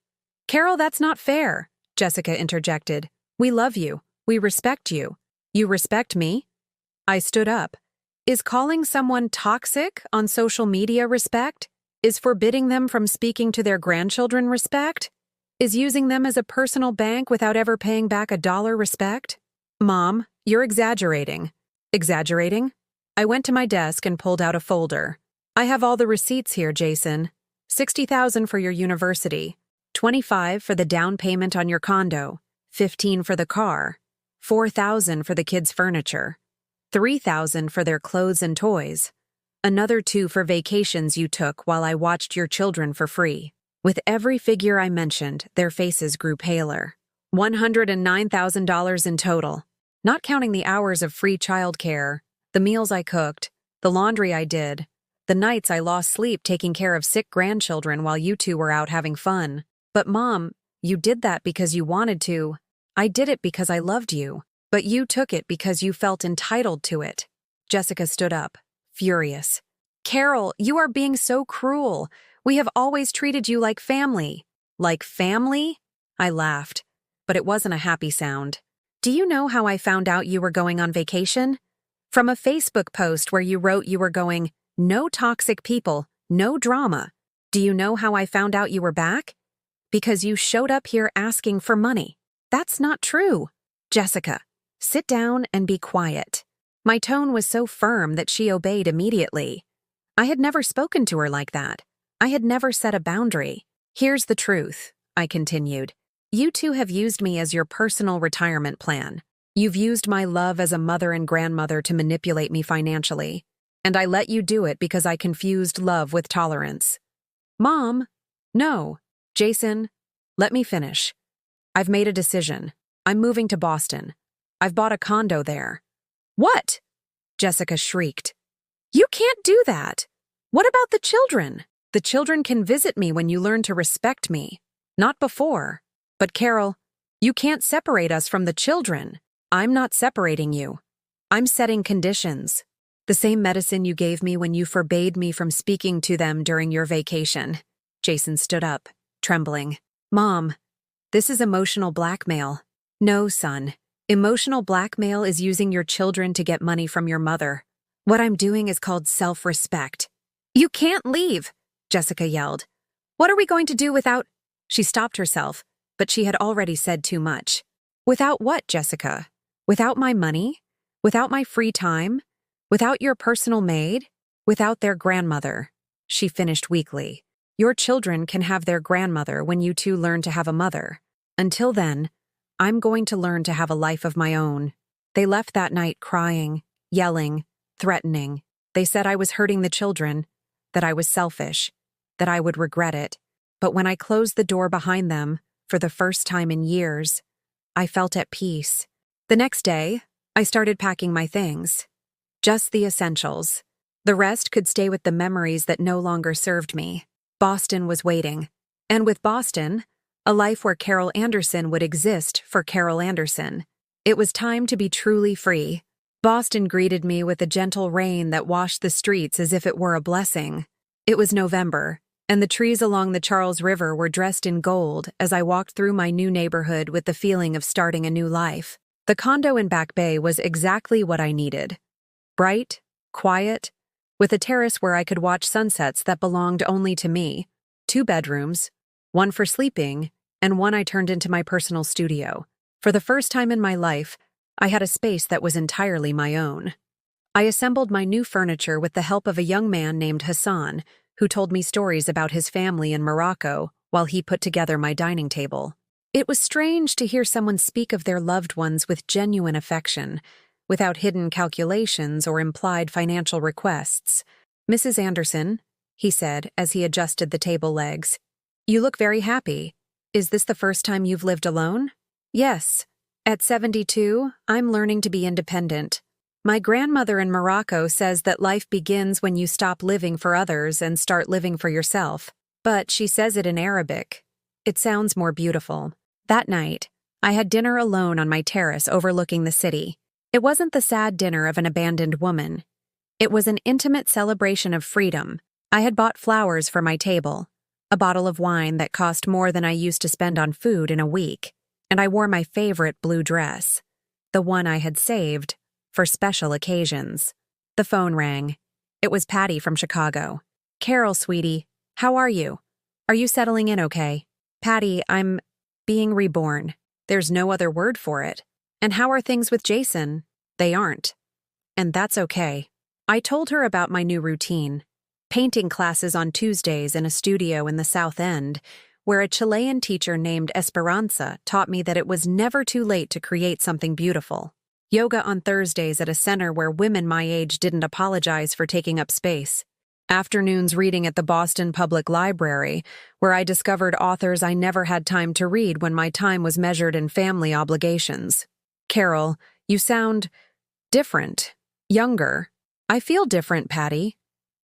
Speaker 1: Carol, that's not fair, Jessica interjected. We love you. We respect you. You respect me? I stood up. Is calling someone toxic on social media respect? Is forbidding them from speaking to their grandchildren respect? Is using them as a personal bank without ever paying back $1 respect? Mom, you're exaggerating. Exaggerating? I went to my desk and pulled out a folder. I have all the receipts here, Jason. $60,000 for your university, $25,000 for the down payment on your condo, $15,000 for the car, $4,000 for the kids' furniture, $3,000 for their clothes and toys, another $2,000 for vacations you took while I watched your children for free. With every figure I mentioned, their faces grew paler. $109,000 in total, not counting the hours of free childcare, the meals I cooked, the laundry I did, the nights I lost sleep taking care of sick grandchildren while you two were out having fun. But Mom, you did that because you wanted to. I did it because I loved you. But you took it because you felt entitled to it. Jessica stood up, furious. Carol, you are being so cruel. We have always treated you like family. Like family? I laughed, but it wasn't a happy sound. Do you know how I found out you were going on vacation? From a Facebook post where you wrote you were going, no toxic people, no drama. Do you know how I found out you were back? Because you showed up here asking for money. That's not true. Jessica, sit down and be quiet. My tone was so firm that she obeyed immediately. I had never spoken to her like that. I had never set a boundary. Here's the truth, I continued. You two have used me as your personal retirement plan. You've used my love as a mother and grandmother to manipulate me financially. And I let you do it because I confused love with tolerance. Mom, no. Jason, let me finish. I've made a decision. I'm moving to Boston. I've bought a condo there. What? Jessica shrieked. You can't do that. What about the children? The children can visit me when you learn to respect me. Not before. But Carol, you can't separate us from the children. I'm not separating you. I'm setting conditions. The same medicine you gave me when you forbade me from speaking to them during your vacation. Jason stood up, trembling. Mom, this is emotional blackmail. No, son. Emotional blackmail is using your children to get money from your mother. What I'm doing is called self-respect. You can't leave, Jessica yelled. What are we going to do without... She stopped herself, but she had already said too much. Without what, Jessica? Without my money? Without my free time? Without your personal maid? Without their grandmother? She finished weakly. Your children can have their grandmother when you two learn to have a mother. Until then, I'm going to learn to have a life of my own. They left that night crying, yelling, threatening. They said I was hurting the children, that I was selfish, that I would regret it. But when I closed the door behind them, for the first time in years, I felt at peace. The next day, I started packing my things. Just the essentials. The rest could stay with the memories that no longer served me. Boston was waiting. And with Boston, a life where Carol Anderson would exist for Carol Anderson. It was time to be truly free. Boston greeted me with a gentle rain that washed the streets as if it were a blessing. It was November, and the trees along the Charles River were dressed in gold as I walked through my new neighborhood with the feeling of starting a new life. The condo in Back Bay was exactly what I needed. Bright, quiet, with a terrace where I could watch sunsets that belonged only to me. 2 bedrooms, one for sleeping, and one I turned into my personal studio. For the first time in my life, I had a space that was entirely my own. I assembled my new furniture with the help of a young man named Hassan, who told me stories about his family in Morocco while he put together my dining table. It was strange to hear someone speak of their loved ones with genuine affection, without hidden calculations or implied financial requests. "Mrs. Anderson," he said as he adjusted the table legs, "you look very happy. Is this the first time you've lived alone?" "Yes. At 72, I'm learning to be independent. My grandmother in Morocco says that life begins when you stop living for others and start living for yourself. But she says it in Arabic. It sounds more beautiful." That night, I had dinner alone on my terrace overlooking the city. It wasn't the sad dinner of an abandoned woman. It was an intimate celebration of freedom. I had bought flowers for my table, a bottle of wine that cost more than I used to spend on food in a week, and I wore my favorite blue dress, the one I had saved for special occasions. The phone rang. It was Patty from Chicago. "Carol, sweetie, how are you? Are you settling in okay?" "Patty, I'm being reborn. There's no other word for it. And how are things with Jason?" "They aren't. And that's okay." I told her about my new routine. Painting classes on Tuesdays in a studio in the South End, where a Chilean teacher named Esperanza taught me that it was never too late to create something beautiful. Yoga on Thursdays at a center where women my age didn't apologize for taking up space. Afternoons reading at the Boston Public Library, where I discovered authors I never had time to read when my time was measured in family obligations. "Carol, you sound different, younger." "I feel different, Patty.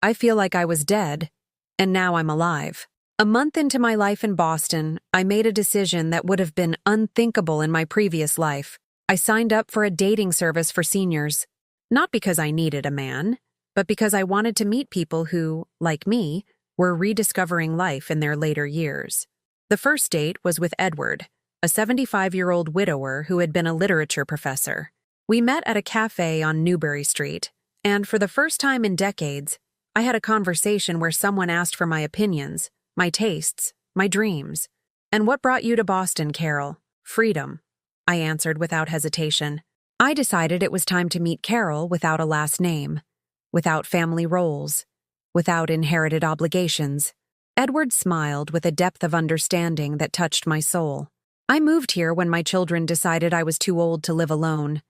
Speaker 1: I feel like I was dead, and now I'm alive." A month into my life in Boston, I made a decision that would have been unthinkable in my previous life. I signed up for a dating service for seniors, not because I needed a man, but because I wanted to meet people who, like me, were rediscovering life in their later years. The first date was with Edward, a 75-year-old widower who had been a literature professor. We met at a cafe on Newbury Street, and for the first time in decades, I had a conversation where someone asked for my opinions, my tastes, my dreams. "And what brought you to Boston, Carol?" "Freedom," I answered without hesitation. I decided it was time to meet Carol without a last name, without family roles, without inherited obligations. Edward smiled with a depth of understanding that touched my soul. I moved here when my children decided I was too old to live alone.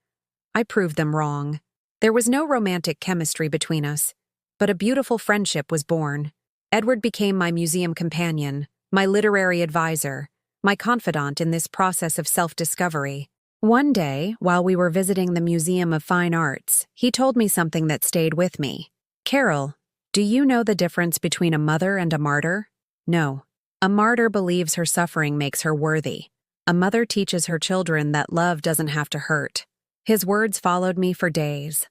Speaker 1: I proved them wrong. There was no romantic chemistry between us, but a beautiful friendship was born. Edward became my museum companion, my literary advisor, my confidant in this process of self-discovery. One day, while we were visiting the Museum of Fine Arts, he told me something that stayed with me. "Carol, do you know the difference between a mother and a martyr?" "No. A martyr believes her suffering makes her worthy. A mother teaches her children that love doesn't have to hurt." His words followed me for days.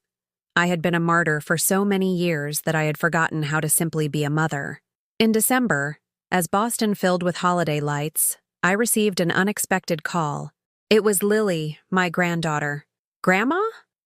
Speaker 1: I had been a martyr for so many years that I had forgotten how to simply be a mother. In December, as Boston filled with holiday lights, I received an unexpected call. It was Lily, my granddaughter. "Grandma?"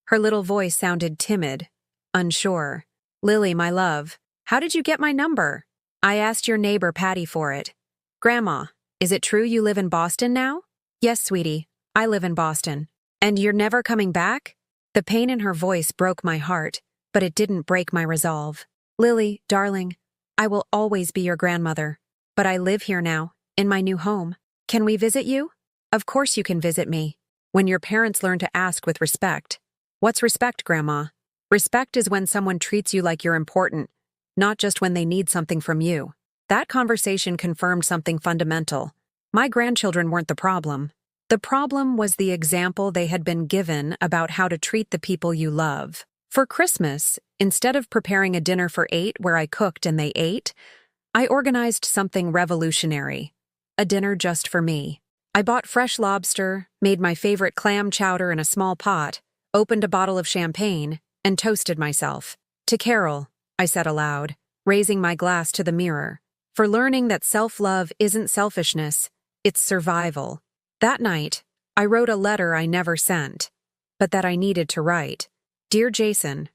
Speaker 1: Her little voice sounded timid, unsure. "Lily, my love, how did you get my number?" "I asked your neighbor Patty for it." "Grandma, is it true you live in Boston now?" "Yes, sweetie, I live in Boston." "And you're never coming back?" The pain in her voice broke my heart, but it didn't break my resolve. "Lily, darling, I will always be your grandmother. But I live here now, in my new home. Can we visit you?" "Of course you can visit me. When your parents learn to ask with respect." "What's respect, Grandma?" Respect is when someone treats you like you're important, not just when they need something from you. That conversation confirmed something fundamental. My grandchildren weren't the problem. The problem was the example they had been given about how to treat the people you love. For Christmas, instead of preparing a dinner for 8 where I cooked and they ate, I organized something revolutionary. A dinner just for me. I bought fresh lobster, made my favorite clam chowder in a small pot, opened a bottle of champagne, and toasted myself. To Carol, I said aloud, raising my glass to the mirror, for learning that self-love isn't selfishness, it's survival. That night, I wrote a letter I never sent, but that I needed to write. Dear Jason,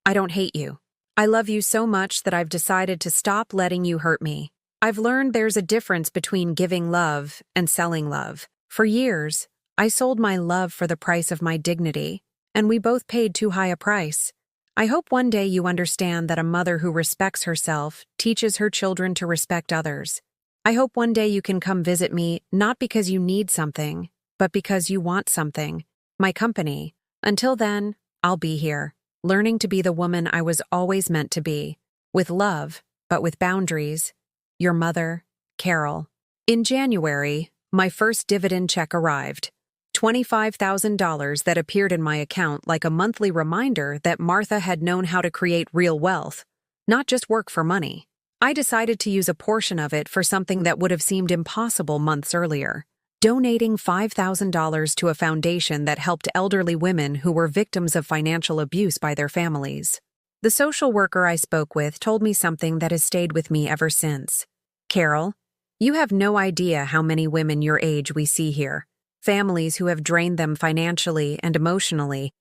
Speaker 1: I don't hate you. I love you so much that I've decided to stop letting you hurt me. I've learned there's a difference between giving love and selling love. For years, I sold my love for the price of my dignity, and we both paid too high a price. I hope one day you understand that a mother who respects herself teaches her children to respect others. I hope one day you can come visit me not because you need something, but because you want something, my company. Until then, I'll be here, learning to be the woman I was always meant to be, with love, but with boundaries. Your mother, Carol. In January, my first dividend check arrived. $25,000 that appeared in my account like a monthly reminder that Martha had known how to create real wealth, not just work for money. I decided to use a portion of it for something that would have seemed impossible months earlier, donating $5,000 to a foundation that helped elderly women who were victims of financial abuse by their families. The social worker I spoke with told me something that has stayed with me ever since. Carol, you have no idea how many women your age we see here. Families who have drained them financially and emotionally,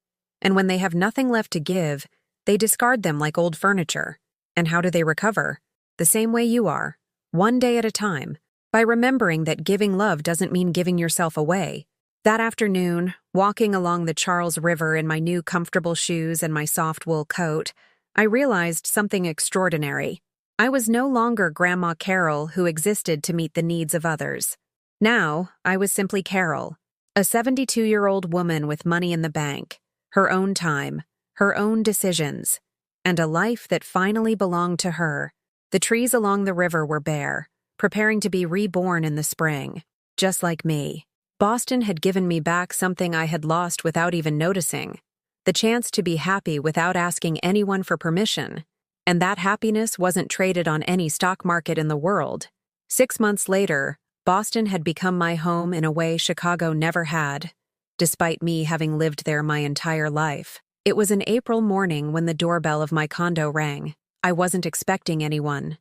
Speaker 1: and when they have nothing left to give, they discard them like old furniture. And how do they recover? The same way you are, one day at a time, by remembering that giving love doesn't mean giving yourself away. That afternoon, walking along the Charles River in my new comfortable shoes and my soft wool coat, I realized something extraordinary. I was no longer Grandma Carol who existed to meet the needs of others. Now, I was simply Carol, a 72-year-old woman with money in the bank, her own time, her own decisions, and a life that finally belonged to her. The trees along the river were bare, preparing to be reborn in the spring, just like me. Boston had given me back something I had lost without even noticing, the chance to be happy without asking anyone for permission. And that happiness wasn't traded on any stock market in the world. 6 months later, Boston had become my home in a way Chicago never had, despite me having lived there my entire life. It was an April morning when the doorbell of my condo rang. I wasn't expecting anyone,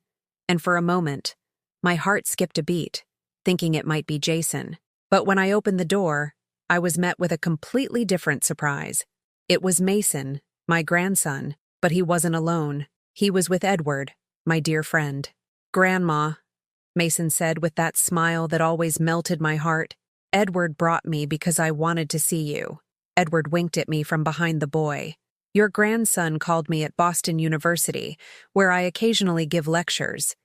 Speaker 1: and for a moment, my heart skipped a beat, thinking it might be Jason. But when I opened the door, I was met with a completely different surprise. It was Mason, my grandson, but he wasn't alone. He was with Edward, my dear friend. Grandma, Mason said with that smile that always melted my heart, Edward brought me because I wanted to see you. Edward winked at me from behind the boy. Your grandson called me at Boston University, where I occasionally give lectures.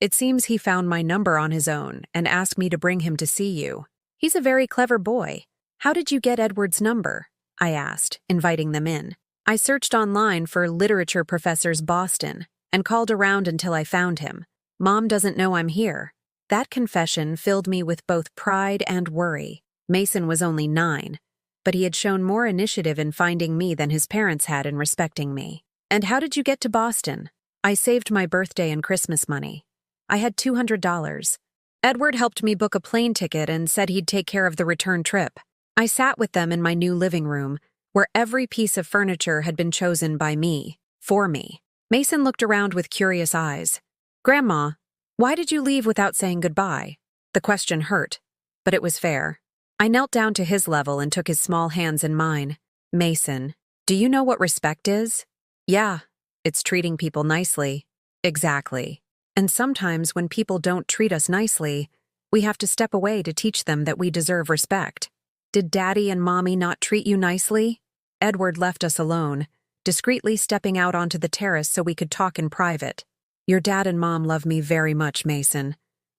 Speaker 1: It seems he found my number on his own and asked me to bring him to see you. He's a very clever boy. How did you get Edward's number? I asked, inviting them in. I searched online for literature professors Boston and called around until I found him. Mom doesn't know I'm here. That confession filled me with both pride and worry. Mason was only 9, but he had shown more initiative in finding me than his parents had in respecting me. And how did you get to Boston? I saved my birthday and Christmas money. I had $200. Edward helped me book a plane ticket and said he'd take care of the return trip. I sat with them in my new living room, where every piece of furniture had been chosen by me, for me. Mason looked around with curious eyes. Grandma, why did you leave without saying goodbye? The question hurt, but it was fair. I knelt down to his level and took his small hands in mine. Mason, do you know what respect is? Yeah, it's treating people nicely. Exactly. And sometimes when people don't treat us nicely, we have to step away to teach them that we deserve respect. Did Daddy and Mommy not treat you nicely? Edward left us alone, discreetly stepping out onto the terrace so we could talk in private. Your dad and Mom love me very much, Mason.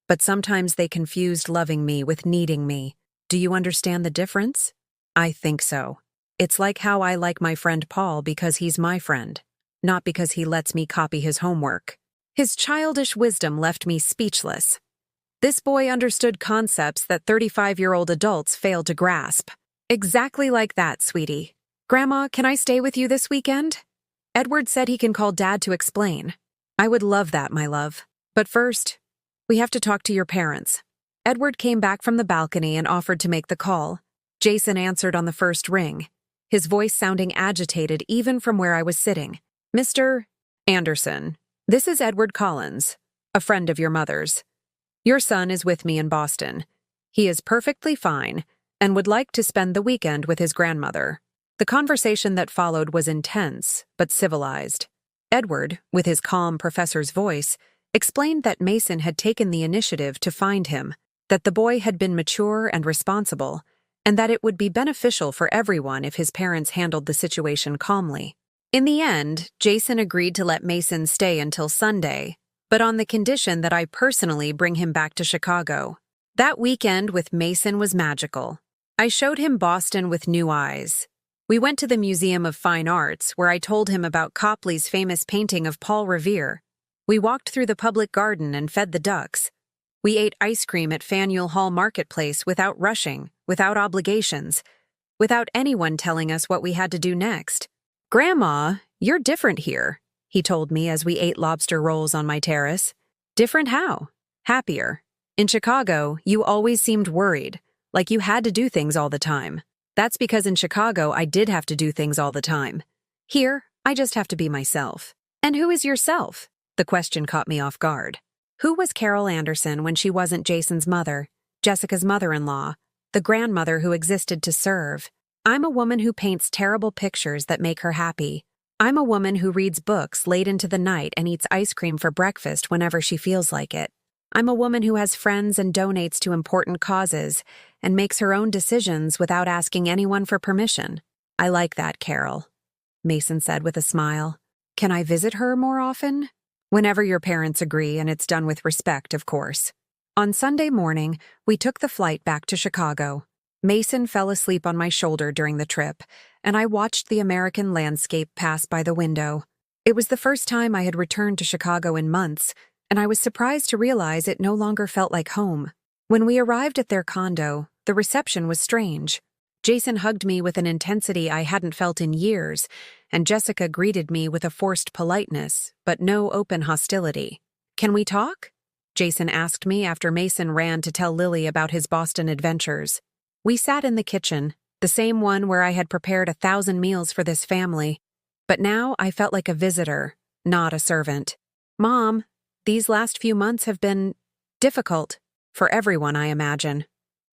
Speaker 1: But sometimes they confused loving me with needing me. Do you understand the difference? I think so. It's like how I like my friend Paul because he's my friend, not because he lets me copy his homework. His childish wisdom left me speechless. This boy understood concepts that 35-year-old adults fail to grasp. Exactly like that, sweetie. Grandma, can I stay with you this weekend? Edward said he can call Dad to explain. I would love that, my love. But first, we have to talk to your parents. Edward came back from the balcony and offered to make the call. Jason answered on the first ring, his voice sounding agitated even from where I was sitting. Mr. Anderson, this is Edward Collins, a friend of your mother's. Your son is with me in Boston. He is perfectly fine and would like to spend the weekend with his grandmother. The conversation that followed was intense, but civilized. Edward, with his calm professor's voice, explained that Mason had taken the initiative to find him, that the boy had been mature and responsible, and that it would be beneficial for everyone if his parents handled the situation calmly. In the end, Jason agreed to let Mason stay until Sunday, but on the condition that I personally bring him back to Chicago. That weekend with Mason was magical. I showed him Boston with new eyes. We went to the Museum of Fine Arts, where I told him about Copley's famous painting of Paul Revere. We walked through the public garden and fed the ducks. We ate ice cream at Faneuil Hall Marketplace without rushing, without obligations, without anyone telling us what we had to do next. Grandma, you're different here, he told me as we ate lobster rolls on my terrace. Different how? Happier. In Chicago, you always seemed worried, like you had to do things all the time. That's because in Chicago, I did have to do things all the time. Here, I just have to be myself. And who is yourself? The question caught me off guard. Who was Carol Anderson when she wasn't Jason's mother, Jessica's mother-in-law, the grandmother who existed to serve? I'm a woman who paints terrible pictures that make her happy. I'm a woman who reads books late into the night and eats ice cream for breakfast whenever she feels like it. I'm a woman who has friends and donates to important causes and makes her own decisions without asking anyone for permission. I like that, Carol, Mason said with a smile. Can I visit her more often? Whenever your parents agree, and it's done with respect, of course. On Sunday morning, we took the flight back to Chicago. Mason fell asleep on my shoulder during the trip, and I watched the American landscape pass by the window. It was the first time I had returned to Chicago in months, and I was surprised to realize it no longer felt like home. When we arrived at their condo, the reception was strange. Jason hugged me with an intensity I hadn't felt in years, and Jessica greeted me with a forced politeness, but no open hostility. Can we talk? Jason asked me after Mason ran to tell Lily about his Boston adventures. We sat in the kitchen, the same one where I had prepared 1,000 meals for this family, but now I felt like a visitor, not a servant. Mom, these last few months have been difficult for everyone, I imagine.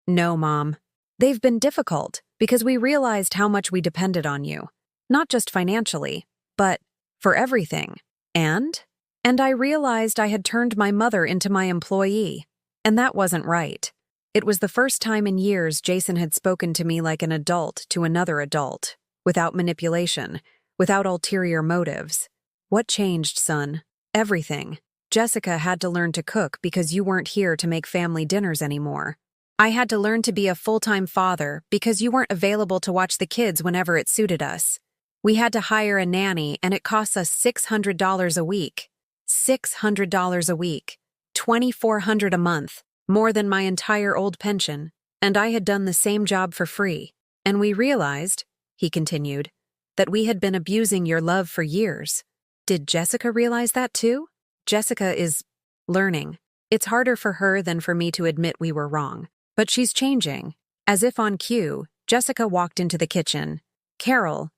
Speaker 1: No, Mom. They've been difficult because we realized how much we depended on you. Not just financially, but for everything. And I realized I had turned my mother into my employee, and that wasn't right. It was the first time in years Jason had spoken to me like an adult to another adult, without manipulation, without ulterior motives. What changed, son? Everything. Jessica had to learn to cook because you weren't here to make family dinners anymore. I had to learn to be a full-time father because you weren't available to watch the kids whenever it suited us. We had to hire a nanny, and it costs us $600 a week. $600 a week. $2,400 a month. More than my entire old pension. And I had done the same job for free. And we realized, he continued, that we had been abusing your love for years. Did Jessica realize that too? Jessica is learning. It's harder for her than for me to admit we were wrong. But she's changing. As if on cue, Jessica walked into the kitchen. Carol,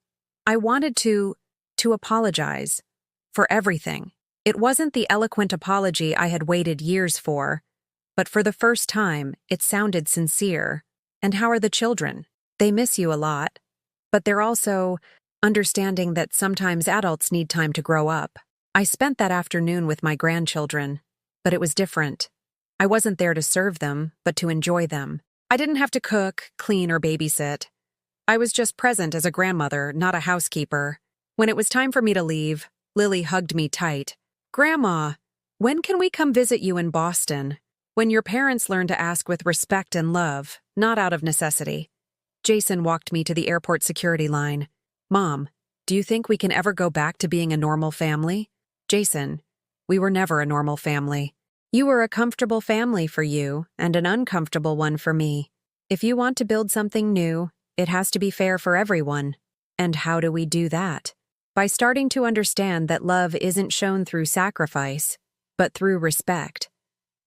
Speaker 1: I wanted to apologize. For everything. It wasn't the eloquent apology I had waited years for, but for the first time, it sounded sincere. And how are the children? They miss you a lot. But they're also understanding that sometimes adults need time to grow up. I spent that afternoon with my grandchildren, but it was different. I wasn't there to serve them, but to enjoy them. I didn't have to cook, clean, or babysit. I was just present as a grandmother, not a housekeeper. When it was time for me to leave, Lily hugged me tight. Grandma, when can we come visit you in Boston? When your parents learn to ask with respect and love, not out of necessity. Jason walked me to the airport security line. Mom, do you think we can ever go back to being a normal family? Jason, we were never a normal family. You were a comfortable family for you and an uncomfortable one for me. If you want to build something new, it has to be fair for everyone. And how do we do that? By starting to understand that love isn't shown through sacrifice, but through respect.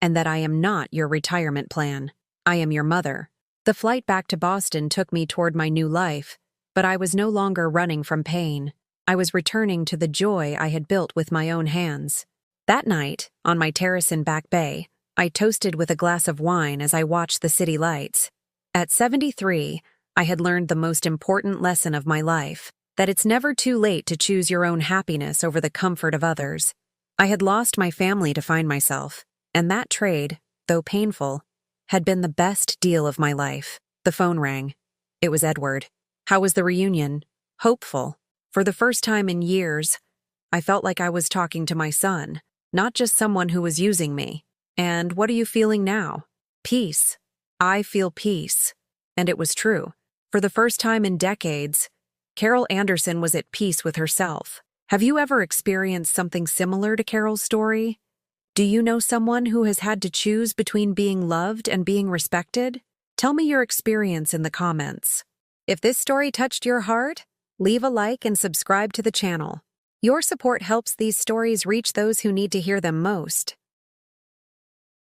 Speaker 1: And that I am not your retirement plan. I am your mother. The flight back to Boston took me toward my new life, but I was no longer running from pain. I was returning to the joy I had built with my own hands. That night, on my terrace in Back Bay, I toasted with a glass of wine as I watched the city lights. At 73, I had learned the most important lesson of my life, that it's never too late to choose your own happiness over the comfort of others. I had lost my family to find myself, and that trade, though painful, had been the best deal of my life. The phone rang. It was Edward. How was the reunion? Hopeful. For the first time in years, I felt like I was talking to my son, not just someone who was using me. And what are you feeling now? Peace. I feel peace. And it was true. For the first time in decades, Carol Anderson was at peace with herself. Have you ever experienced something similar to Carol's story? Do you know someone who has had to choose between being loved and being respected? Tell me your experience in the comments. If this story touched your heart, leave a like and subscribe to the channel. Your support helps these stories reach those who need to hear them most.